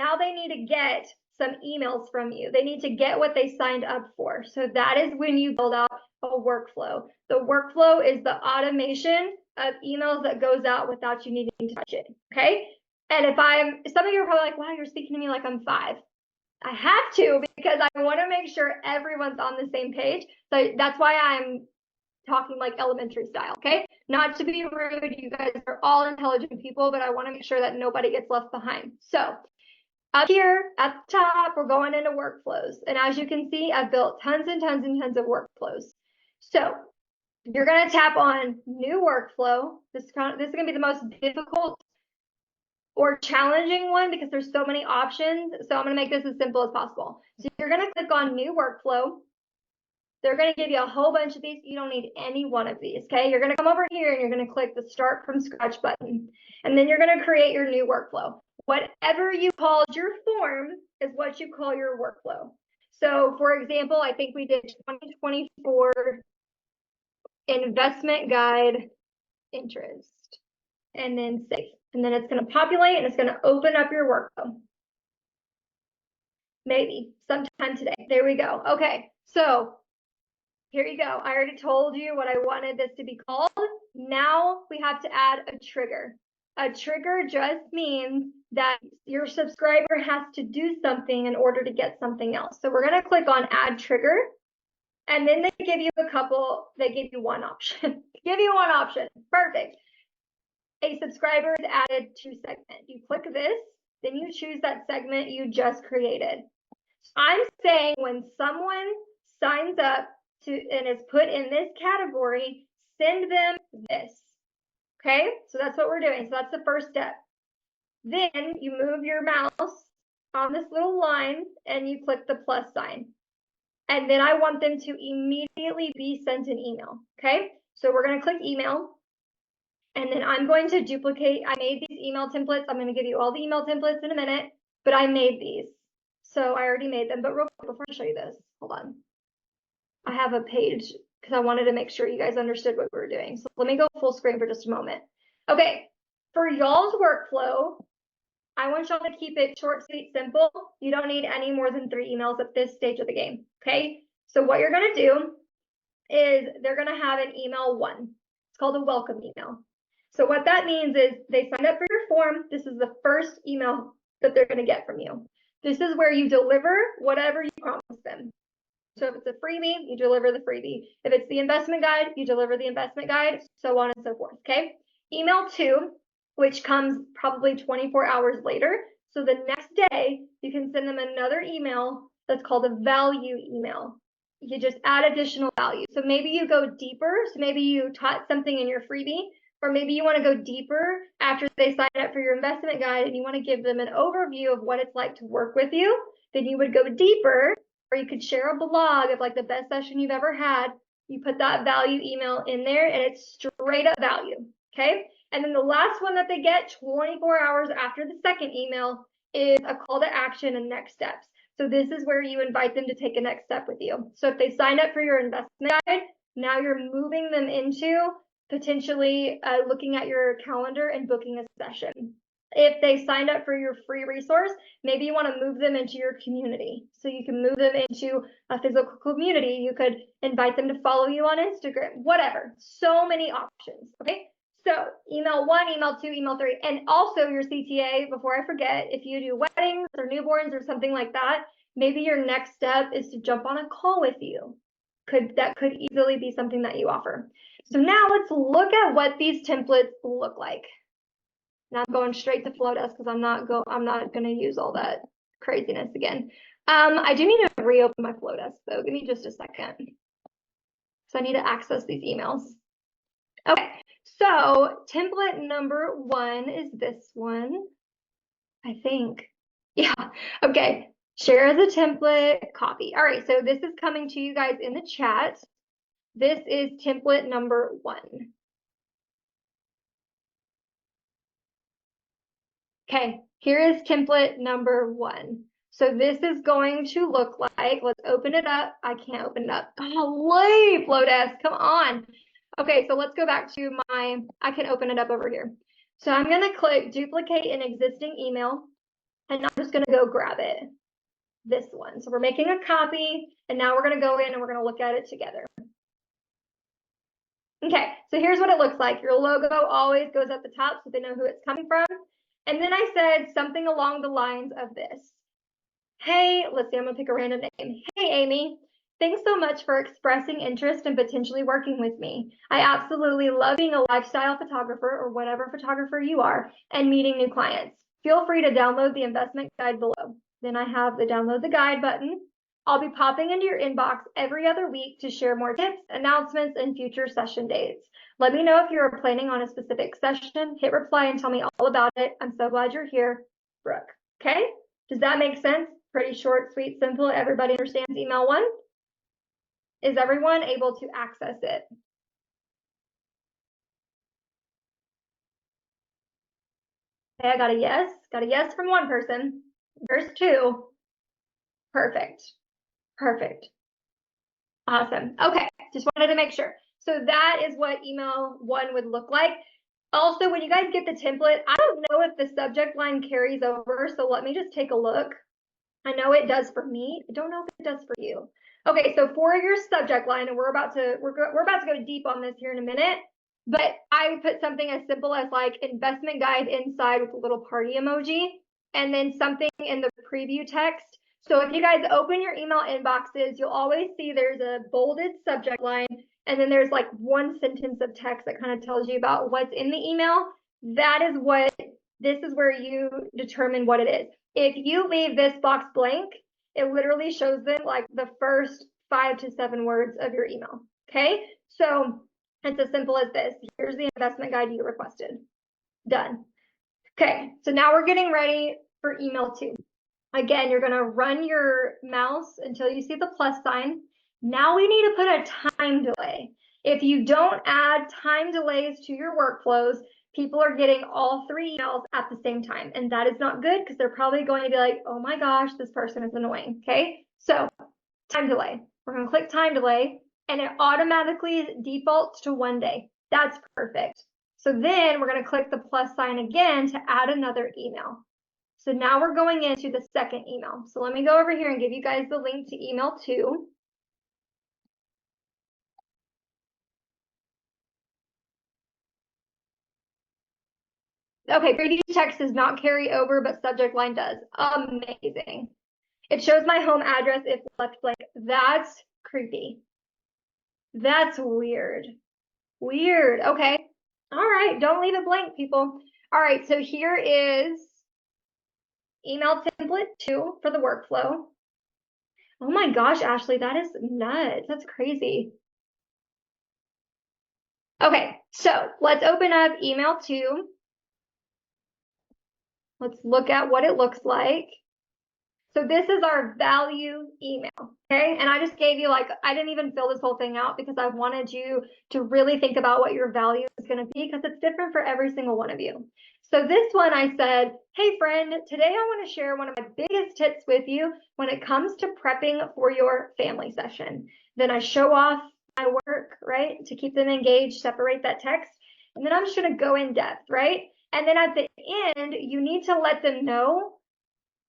now they need to get some emails from you. They need to get what they signed up for. So that is when you build out a workflow. The workflow is the automation of emails that goes out without you needing to touch it. Okay. And some of you are probably like, wow, you're speaking to me like I'm 5. I have to, because I want to make sure everyone's on the same page. So that's why I'm talking like elementary style. Okay. Not to be rude. You guys are all intelligent people, but I want to make sure that nobody gets left behind. So up here at the top, we're going into workflows. And as you can see, I've built tons and tons and tons of workflows. So you're going to tap on new workflow. This is going to be the most difficult or challenging one because there's so many options. So I'm going to make this as simple as possible. So you're going to click on new workflow. They're going to give you a whole bunch of these. You don't need any one of these, okay? You're going to come over here and you're going to click the start from scratch button. And then you're going to create your new workflow. Whatever you called your form is what you call your workflow. So for example, I think we did 2024 investment guide interest and then save. And then it's going to populate and it's going to open up your workflow. Maybe sometime today. There we go. Okay, so here you go. I already told you what I wanted this to be called. Now we have to add a trigger. A trigger just means that your subscriber has to do something in order to get something else. So we're going to click on add trigger. And then they give you one option. Give you one option. Perfect. A subscriber is added to segment. You click this, then you choose that segment you just created. I'm saying when someone signs up and is put in this category, send them this. Okay, so that's what we're doing. So that's the first step. Then you move your mouse on this little line and you click the plus sign. And then I want them to immediately be sent an email. Okay, so we're going to click email. And then I'm going to duplicate. I made these email templates. I'm going to give you all the email templates in a minute, but I made these. So I already made them. But real quick, before I show you this, hold on. I have a page because I wanted to make sure you guys understood what we were doing. So let me go full screen for just a moment. Okay, for y'all's workflow, I want y'all to keep it short, sweet, simple. You don't need any more than 3 emails at this stage of the game, okay? So what you're going to do is they're going to have an email 1. It's called a welcome email. So what that means is they signed up for your form. This is the first email that they're going to get from you. This is where you deliver whatever you promised them. So if it's a freebie, you deliver the freebie. If it's the investment guide, you deliver the investment guide, so on and so forth, okay? Email 2, which comes probably 24 hours later. So the next day, you can send them another email that's called a value email. you just add additional value. So maybe you go deeper. So maybe you taught something in your freebie, or maybe you want to go deeper after they sign up for your investment guide and you want to give them an overview of what it's like to work with you. Then you would go deeper, or you could share a blog of like the best session you've ever had. You put that value email in there and it's straight up value. Okay. And then the last one that they get 24 hours after the second email is a call to action and next steps. So this is where you invite them to take a next step with you. So if they sign up for your investment guide, now you're moving them into potentially looking at your calendar and booking a session. If they signed up for your free resource, maybe you want to move them into your community. So you can move them into a physical community. You could invite them to follow you on Instagram, whatever. So many options, okay? So email 1, email 2, email 3, and also your CTA, before I forget, if you do weddings or newborns or something like that, maybe your next step is to jump on a call with you. That could easily be something that you offer. So now let's look at what these templates look like. Now I'm going straight to Flodesk because I'm not going to use all that craziness again. I do need to reopen my Flodesk though. Give me just a second. So I need to access these emails. Okay, so template number 1 is this one, I think. Yeah, okay. Share as a template, copy. All right, so this is coming to you guys in the chat. This is template number 1. Okay, here is template number 1. So this is going to look like, let's open it up. I can't open it up. Golly, Flodesk, come on. Okay, so let's go back to I can open it up over here. So I'm going to click duplicate an existing email, and I'm just going to go grab it, this one. So we're making a copy, and now we're going to go in and we're going to look at it together. Okay, so here's what it looks like. Your logo always goes at the top so they know who it's coming from. And then I said something along the lines of this. Hey, let's see, I'm going to pick a random name. Hey, Amy. Thanks so much for expressing interest in potentially working with me. I absolutely love being a lifestyle photographer or whatever photographer you are and meeting new clients. Feel free to download the investment guide below. Then I have the download the guide button. I'll be popping into your inbox every other week to share more tips, announcements, and future session dates. Let me know if you're planning on a specific session. Hit reply and tell me all about it. I'm so glad you're here, Brooke. Okay? Does that make sense? Pretty short, sweet, simple. Everybody understands email 1? Is everyone able to access it? Okay, I got a yes. Got a yes from 1 person. There's 2. Perfect. Perfect. Awesome. Okay, just wanted to make sure. So that is what email 1 would look like. Also, when you guys get the template, I don't know if the subject line carries over, so let me just take a look. I know it does for me. I don't know if it does for you. Okay, so for your subject line, and we're about to go deep on this here in a minute, but I put something as simple as like investment guide inside with a little party emoji, and then something in the preview text. So if you guys open your email inboxes, you'll always see there's a bolded subject line, and then there's like 1 sentence of text that kind of tells you about what's in the email. This is where you determine what it is. If you leave this box blank, it literally shows them like the first 5 to 7 words of your email. Okay, so it's as simple as this. Here's the investment guide you requested. Done. Okay, so now we're getting ready for email 2. Again, you're going to run your mouse until you see the plus sign. Now we need to put a time delay. If you don't add time delays to your workflows, people are getting all 3 emails at the same time. And that is not good because they're probably going to be like, oh my gosh, this person is annoying. Okay, so time delay. We're going to click time delay and it automatically defaults to 1 day. That's perfect. So then we're going to click the plus sign again to add another email. So now we're going into the second email. So let me go over here and give you guys the link to email 2. Okay, preview text does not carry over, but subject line does. Amazing. It shows my home address if left blank. That's creepy. That's weird. Weird. Okay. All right. Don't leave it blank, people. All right. So here is email template 2 for the workflow. Oh my gosh, Ashley, that is nuts. That's crazy. Okay, so let's open up email 2. Let's look at what it looks like. So this is our value email, okay? And I just gave you, like, I didn't even fill this whole thing out because I wanted you to really think about what your value is going to be, because it's different for every single one of you. So this one I said, hey friend, today I want to share one of my biggest tips with you when it comes to prepping for your family session. Then I show off my work, right? To keep them engaged, separate that text. And then I'm just going to go in depth, right? And then at the end, you need to let them know,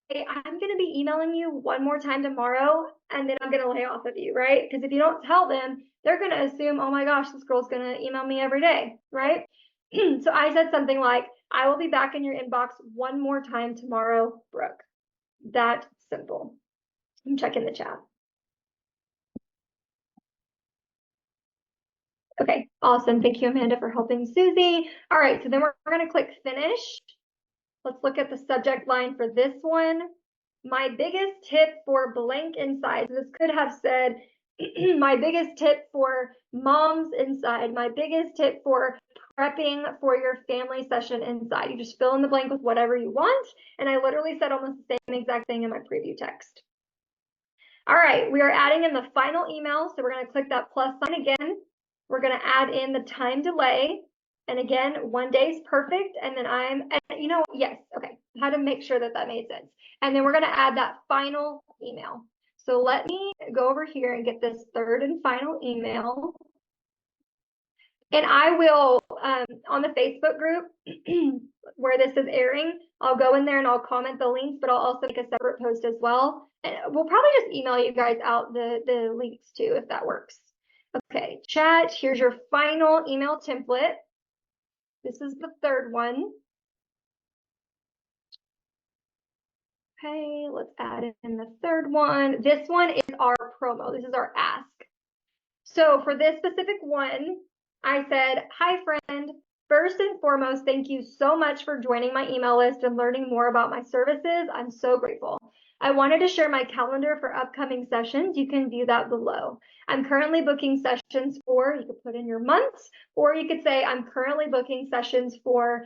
hey, I'm going to be emailing you one more time tomorrow, and then I'm going to lay off of you, right? Because if you don't tell them, they're going to assume, oh my gosh, this girl's going to email me every day, right? So I said something like, I will be back in your inbox one more time tomorrow, Brooke. That simple. I'm checking the chat. Okay, awesome. Thank you, Amanda, for helping Susie. All right, so then we're going to click finish. Let's look at the subject line for this one. My biggest tip for blank inside. This could have said, my biggest tip for moms inside. My biggest tip for prepping for your family session inside. You just fill in the blank with whatever you want. And I literally said almost the same exact thing in my preview text. All right, we are adding in the final email. So we're going to click that plus sign again. We're going to add in the time delay. And again, 1 day is perfect. And then yes, okay. How to make sure that that made sense. And then we're going to add that final email. So let me go over here and get this third and final email. And I will, on the Facebook group where this is airing, I'll go in there and I'll comment the links, but I'll also make a separate post as well. And we'll probably just email you guys out the links too, if that works. Okay, chat, here's your final email template. This is the third one. Okay, let's add in the third one. This one is our promo. This is our ask. So for this specific one, I said, hi friend, first and foremost, thank you so much for joining my email list and learning more about my services. I'm so grateful. I wanted to share my calendar for upcoming sessions. You can view that below. I'm currently booking sessions for, you could put in your months, or you could say I'm currently booking sessions for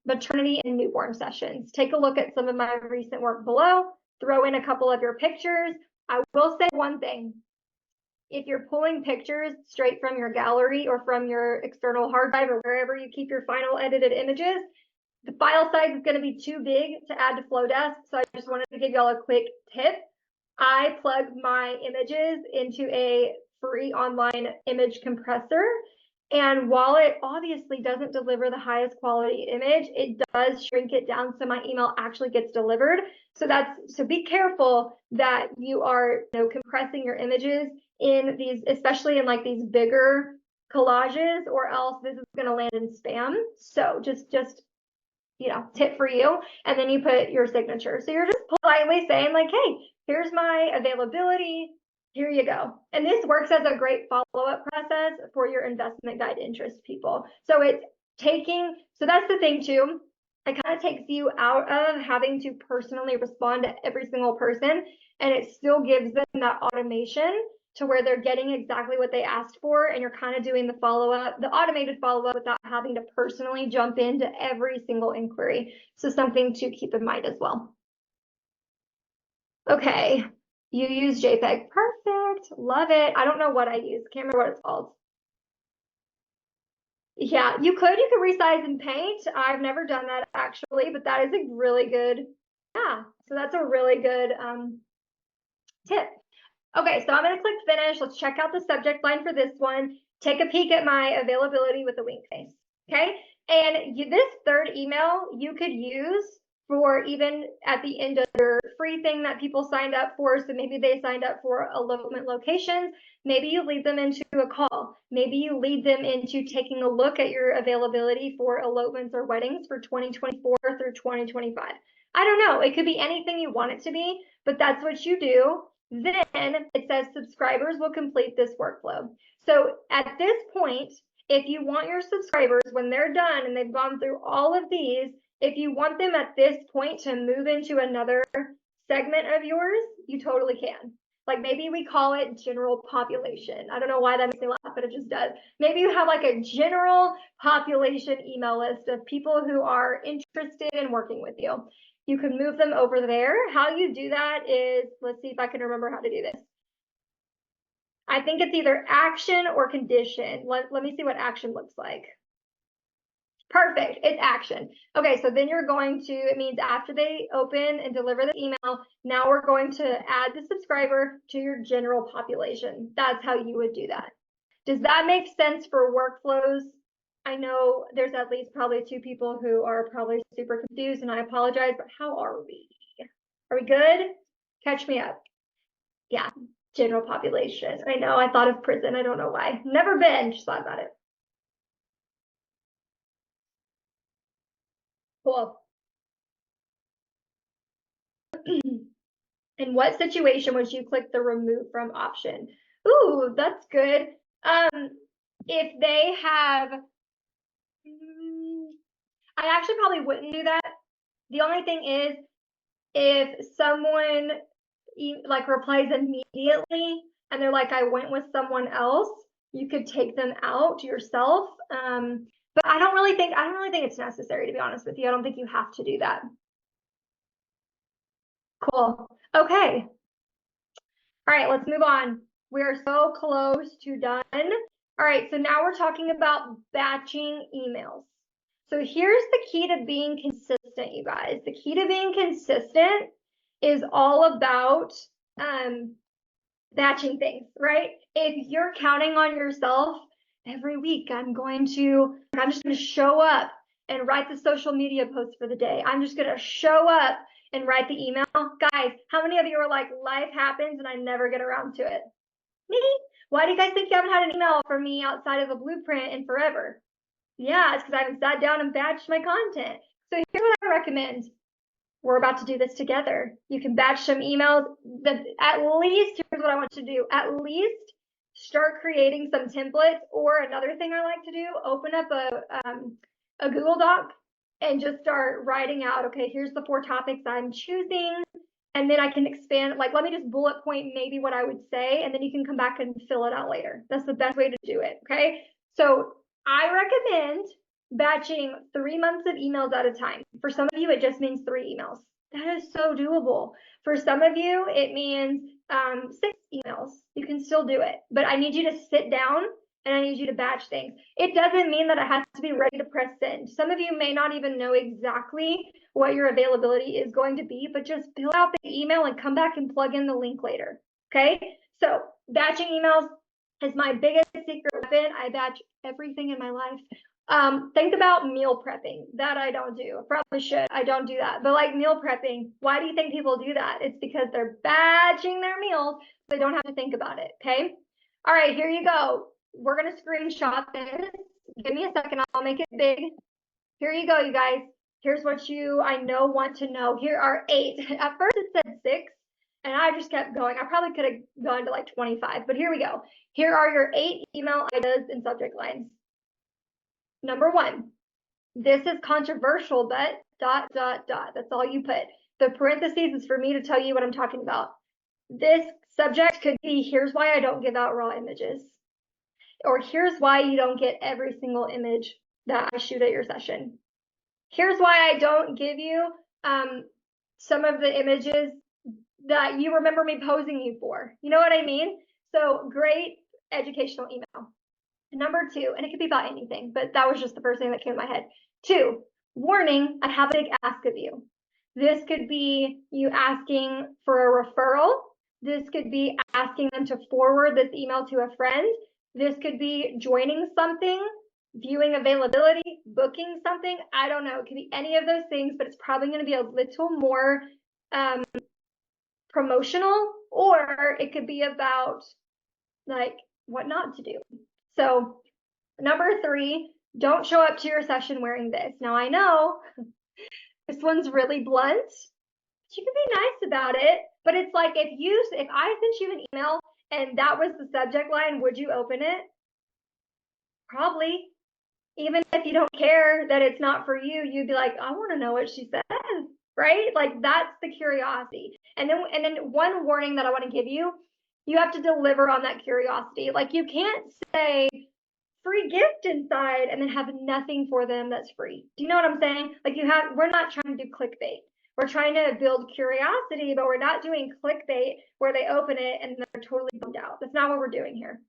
maternity and newborn sessions. Take a look at some of my recent work below, throw in a couple of your pictures. I will say one thing. If you're pulling pictures straight from your gallery or from your external hard drive or wherever you keep your final edited images, the file size is going to be too big to add to Flodesk. So I just wanted to give y'all a quick tip. I plug my images into a free online image compressor. And while it obviously doesn't deliver the highest quality image, it does shrink it down so my email actually gets delivered. So be careful that you are compressing your images in these, especially in like these bigger collages, or else this is going to land in spam. So just tip for you. And then you put your signature. So you're just politely saying like, hey, here's my availability. Here you go. And this works as a great follow-up process for your investment guide interest people. So that's the thing too. It kind of takes you out of having to personally respond to every single person, and it still gives them that automation to where they're getting exactly what they asked for, and you're kind of doing the follow-up, the automated follow-up, without having to personally jump into every single inquiry. So something to keep in mind as well. Okay, you use JPEG. Perfect. Love it. I don't know what I use. Can't remember what it's called. Yeah, you could resize in Paint. I've never done that actually, but that is a really good, yeah. So that's a really good tip. Okay, so I'm going to click finish. Let's check out the subject line for this one. Take a peek at my availability with a wink face. Okay, and this third email you could use for even at the end of your free thing that people signed up for. So maybe they signed up for elopement locations. Maybe you lead them into a call. Maybe you lead them into taking a look at your availability for elopements or weddings for 2024 through 2025. I don't know. It could be anything you want it to be, but that's what you do. Then it says subscribers will complete this workflow. So at this point, if you want your subscribers, when they're done and they've gone through all of these, if you want them at this point to move into another segment of yours, you totally can. Like maybe we call it general population. I don't know why that makes me laugh, but it just does. Maybe you have like a general population email list of people who are interested in working with you. You can move them over there. How you do that is, let's see if I can remember how to do this. I think it's either action or condition. Let me see what action looks like. Perfect, it's action. Okay, so then you're going to, it means after they open and deliver the email, now we're going to add the subscriber to your general population. That's how you would do that. Does that make sense for workflows? I know there's at least probably 2 people who are probably super confused, and I apologize, but how are we? Are we good? Catch me up. Yeah, general population. I know, I thought of prison, I don't know why. Never been, just thought about it. Cool. In what situation would you click the remove from option? Ooh, that's good. If they have, I actually probably wouldn't do that. The only thing is, if someone like replies immediately and they're like, I went with someone else, you could take them out yourself. But I don't really think it's necessary, to be honest with you. I don't think you have to do that. Cool. Okay. All right, let's move on. We are so close to done. All right, so now we're talking about batching emails. So here's the key to being consistent, you guys. The key to being consistent is all about batching things, right? If you're counting on yourself every week, I'm just going to show up and write the social media post for the day. I'm just going to show up and write the email. Guys, how many of you are like, life happens and I never get around to it? Me? Why do you guys think you haven't had an email from me outside of the blueprint in forever? Yeah, it's because I haven't sat down and batched my content. So here's what I recommend. We're about to do this together. You can batch some emails. At least, here's what I want you to do. At least start creating some templates, or another thing I like to do, open up a Google Doc and just start writing out, okay, here's the 4 topics I'm choosing. And then I can expand, like, let me just bullet point maybe what I would say, and then you can come back and fill it out later. That's the best way to do it, okay? So I recommend batching 3 months of emails at a time. For some of you, it just means 3 emails. That is so doable. For some of you, it means 6 emails. You can still do it, but I need you to sit down and I need you to batch things. It doesn't mean that it has to be ready to press send. Some of you may not even know exactly what your availability is going to be, but just fill out the email and come back and plug in the link later, okay? So batching emails is my biggest secret weapon. I batch everything in my life. Think about meal prepping. That I don't do. Probably should. I don't do that. But like meal prepping, why do you think people do that? It's because they're batching their meals so they don't have to think about it, okay? All right, here you go. We're going to screenshot this. Give me a second. I'll make it big. Here you go, you guys. Here's what you, I know, want to know. Here are 8. At first it said 6, and I just kept going. I probably could have gone to like 25, but here we go. Here are your 8 email ideas and subject lines. Number 1, this is controversial, but ... That's all you put. The parentheses is for me to tell you what I'm talking about. This subject could be, here's why I don't give out raw images. Or here's why you don't get every single image that I shoot at your session. Here's why I don't give you some of the images that you remember me posing you for. You know what I mean? So great educational email. Number 2, and it could be about anything, but that was just the first thing that came to my head. 2, warning, I have a big ask of you. This could be you asking for a referral. This could be asking them to forward this email to a friend. This could be joining something, viewing availability, booking something. I don't know. It could be any of those things, but it's probably going to be a little more promotional, or it could be about like what not to do. So number 3, don't show up to your session wearing this. Now I know this one's really blunt, but you can be nice about it. But it's like if I sent you an email and that was the subject line, would you open it? Probably. Even if you don't care that it's not for you, you'd be like, I want to know what she says, right? Like that's the curiosity. And then one warning that I want to give you, You have to deliver on that curiosity. Like, you can't say free gift inside and then have nothing for them that's free. Do you know what I'm saying? Like, we're not trying to do clickbait. We're trying to build curiosity, but we're not doing clickbait where they open it and they're totally bummed out. That's not what we're doing here.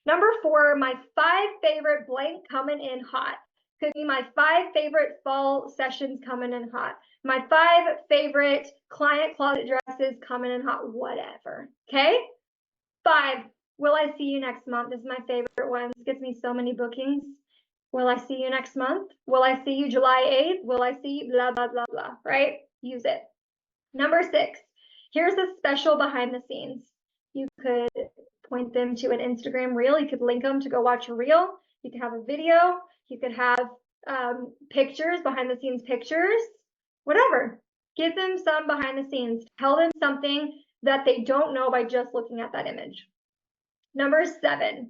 Number 4, my 5 favorite blank coming in hot. Could be my 5 favorite fall sessions coming in hot. My 5 favorite client closet dresses coming in hot, whatever. Okay? 5, will I see you next month? This is my favorite one. This gets me so many bookings. Will I see you next month? Will I see you July 8th? Will I see you blah, blah, blah, blah, right? Use it. Number 6, here's a special behind the scenes. You could point them to an Instagram reel. You could link them to go watch a reel. You could have a video. You could have pictures, behind the scenes pictures, whatever. Give them some behind the scenes. Tell them something that they don't know by just looking at that image. Number 7,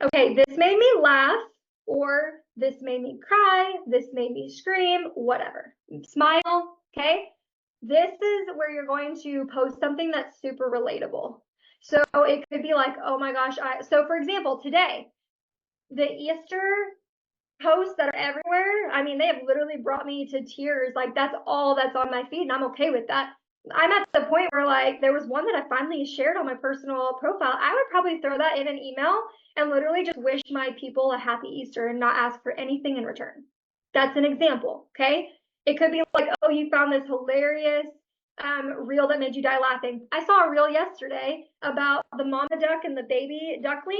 okay, this made me laugh, or this made me cry, this made me scream, whatever. Smile, okay? This is where you're going to post something that's super relatable. So it could be like, oh my gosh, so for example, today, the Easter posts that are everywhere, I mean, they have literally brought me to tears. Like, that's all that's on my feed, and I'm okay with that. I'm at the point where, like, there was one that I finally shared on my personal profile. I would probably throw that in an email and literally just wish my people a happy Easter and not ask for anything in return. That's an example, okay? It could be like, oh, you found this hilarious reel that made you die laughing. I saw a reel yesterday about the mama duck and the baby ducklings,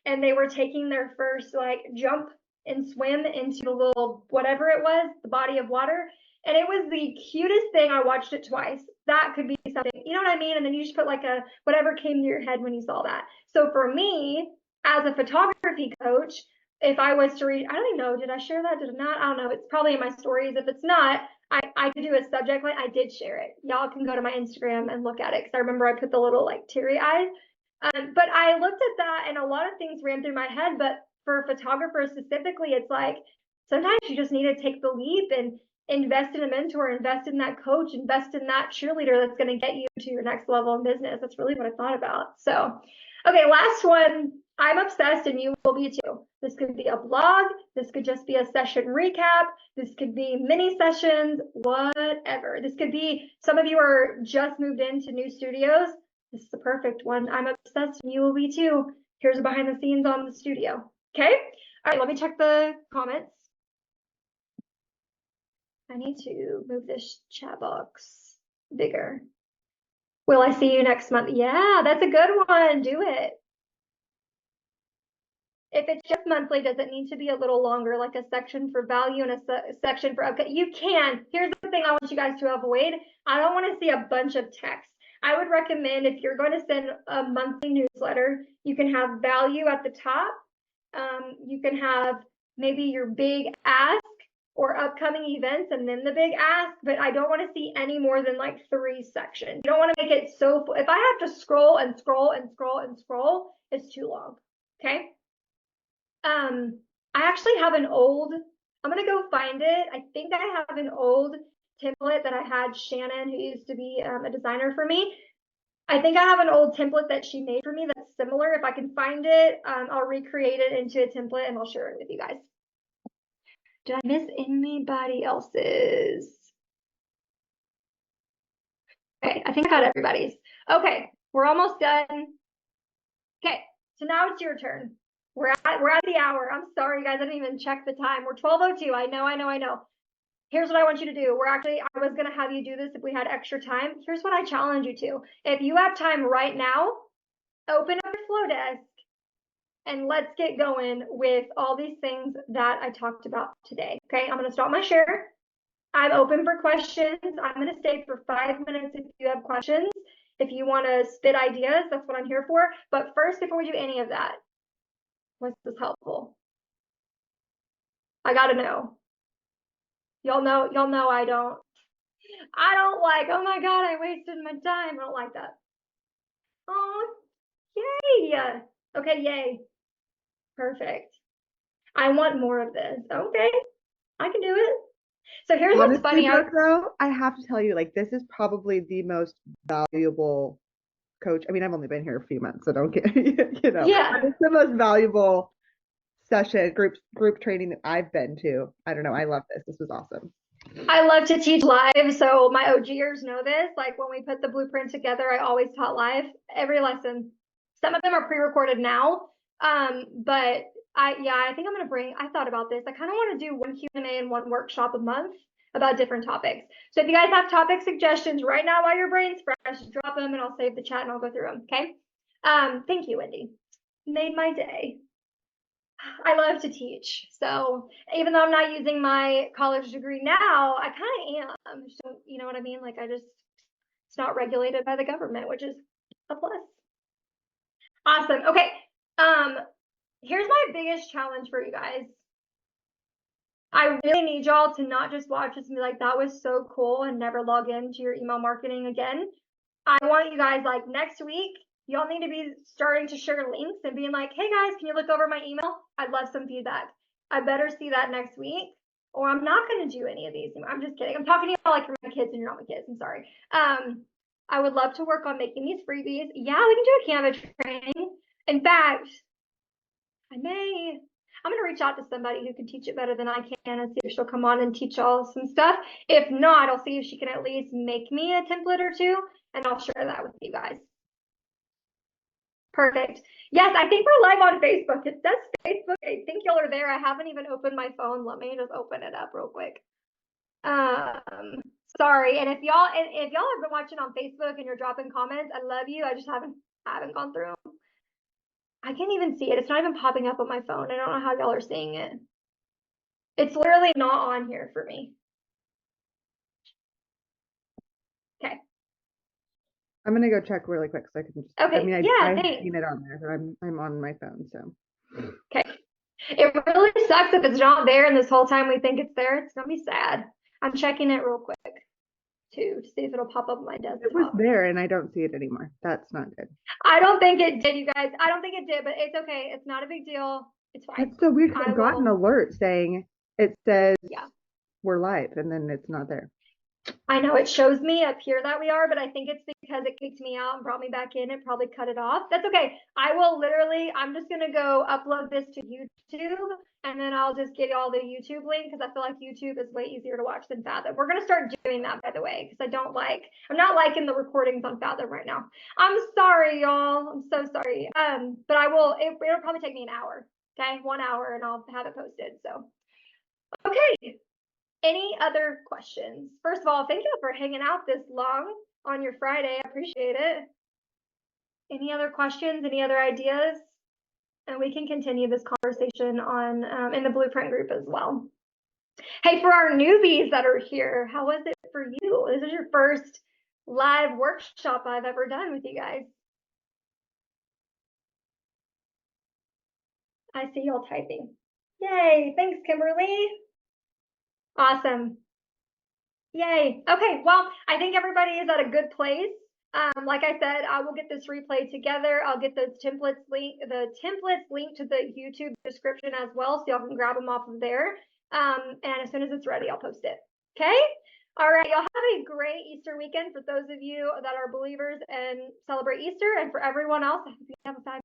and they were taking their first, like, jump and swim into the little, whatever it was, the body of water. And it was the cutest thing. I watched it twice. That could be something, you know what I mean? And then you just put like a, whatever came to your head when you saw that. So for me, as a photography coach, if I was to read, I don't even know, did I share that? Did I not? I don't know. It's probably in my stories. If it's not, I could do a subject line. I did share it. Y'all can go to my Instagram and look at it, because I remember I put the little like teary eyes. But I looked at that and a lot of things ran through my head. But for photographers specifically, it's like sometimes you just need to take the leap and invest in a mentor, invest in that coach, invest in that cheerleader that's going to get you to your next level in business. That's really what I thought about. So, okay, last one. I'm obsessed, and you will be too. This could be a blog. This could just be a session recap. This could be mini sessions, whatever. This could be, some of you are just moved into new studios. This is the perfect one. I'm obsessed, and you will be too. Here's a behind the scenes on the studio. Okay. All right, let me check the comments. I need to move this chat box bigger. Will I see you next month? Yeah, that's a good one. Do it. If it's just monthly, does it need to be a little longer, like a section for value and a section for okay? You can. Here's the thing I want you guys to avoid. I don't want to see a bunch of text. I would recommend, if you're going to send a monthly newsletter, you can have value at the top. You can have maybe your big ask or upcoming events and then the big ask, but I don't want to see any more than like 3 sections. You don't want to make it so full. If I have to scroll and scroll and scroll and scroll, it's too long. Okay. I actually have an old, I'm going to go find it. I think I have an old template that I had Shannon, who used to be a designer for me. I think I have an old template that she made for me that's similar. If I can find it, I'll recreate it into a template and I'll share it with you guys. Did I miss anybody else's? Okay, I think I got everybody's. Okay, we're almost done. Okay, so now it's your turn. We're at the hour. I'm sorry, guys. I didn't even check the time. We're 12:02. I know. Here's what I want you to do. I was going to have you do this if we had extra time. Here's what I challenge you to. If you have time right now, open up your Flodesk and let's get going with all these things that I talked about today. Okay, I'm going to stop my share. I'm open for questions. I'm going to stay for 5 minutes if you have questions. If you want to spit ideas, that's what I'm here for. But first, before we do any of that, was this helpful? I got to know. Y'all know I don't like, oh my God, I wasted my time. I don't like that. Oh, yay. Okay, yay. Perfect. I want more of this. Okay, I can do it. So here's what's funny. Though, I have to tell you, like, this is probably the most valuable coach. I mean, I've only been here a few months, so don't get, you know, Yeah. but it's the most valuable session, group training that I've been to. I don't know. I love this. This was awesome. I love to teach live, so my OGers know this. Like when we put the blueprint together, I always taught live every lesson. Some of them are pre-recorded now, but I think I'm gonna I thought about this. I kind of want to do one Q&A and one workshop a month about different topics. So if you guys have topic suggestions right now while your brain's fresh, drop them and I'll save the chat and I'll go through them. Okay. Thank you, Wendy. Made my day. I love to teach. So even though I'm not using my college degree now, I kind of am. So, you know what I mean? Like it's not regulated by the government, which is a plus. Awesome. Okay. Here's my biggest challenge for you guys. I really need y'all to not just watch this and be like, that was so cool, and never log into your email marketing again. I want you guys, like, next week, y'all need to be starting to share links and being like, hey guys, can you look over my email? I'd love some feedback. I better see that next week, or I'm not going to do any of these. I'm just kidding. I'm talking to y'all like you're my kids and you're not my kids. I'm sorry. I would love to work on making these freebies. Yeah, we can do a Canva training. In fact, I'm going to reach out to somebody who can teach it better than I can and see if she'll come on and teach y'all some stuff. If not, I'll see if she can at least make me a template or two, and I'll share that with you guys. Perfect. Yes, I think we're live on Facebook. It says Facebook. I think y'all are there. I haven't even opened my phone. Let me just open it up real quick. Sorry. And if y'all have been watching on Facebook and you're dropping comments, I love you. I just haven't gone through them. I can't even see it. It's not even popping up on my phone. I don't know how y'all are seeing it. It's literally not on here for me. Okay. I'm gonna go check really quick so I can just. Okay. I mean, I've seen it on there, but I'm on my phone, so. Okay. It really sucks if it's not there, and this whole time we think it's there. It's gonna be sad. I'm checking it real quick too to see if it'll pop up on my desktop. It was there, and I don't see it anymore. That's not good. I don't think it did, you guys. I don't think it did, but it's okay. It's not a big deal. It's fine. That's so weird. I've gotten an alert saying it says we're live, and then it's not there. I know it shows me up here that we are, but I think it's because it kicked me out and brought me back in. It probably cut it off. That's okay. I'm just going to go upload this to YouTube, and then I'll just give you all the YouTube link because I feel like YouTube is way easier to watch than Fathom. We're going to start doing that, by the way, because I'm not liking the recordings on Fathom right now. I'm sorry, y'all. I'm so sorry. But it'll probably take me an hour. Okay. 1 hour and I'll have it posted. So, okay. Any other questions? First of all, thank you for hanging out this long on your Friday. I appreciate it. Any other questions? Any other ideas? And we can continue this conversation on in the Blueprint group as well. Hey, for our newbies that are here, how was it for you? This is your first live workshop I've ever done with you guys. I see y'all typing. Yay, thanks, Kimberly. Awesome. Yay. Okay, well, I think everybody is at a good place. Like I said, I will get this replay together. I'll get the templates linked to the YouTube description as well, so y'all can grab them off of there. And as soon as it's ready, I'll post it. Okay? All right, y'all have a great Easter weekend for those of you that are believers and celebrate Easter, and for everyone else, I hope you have a fabulous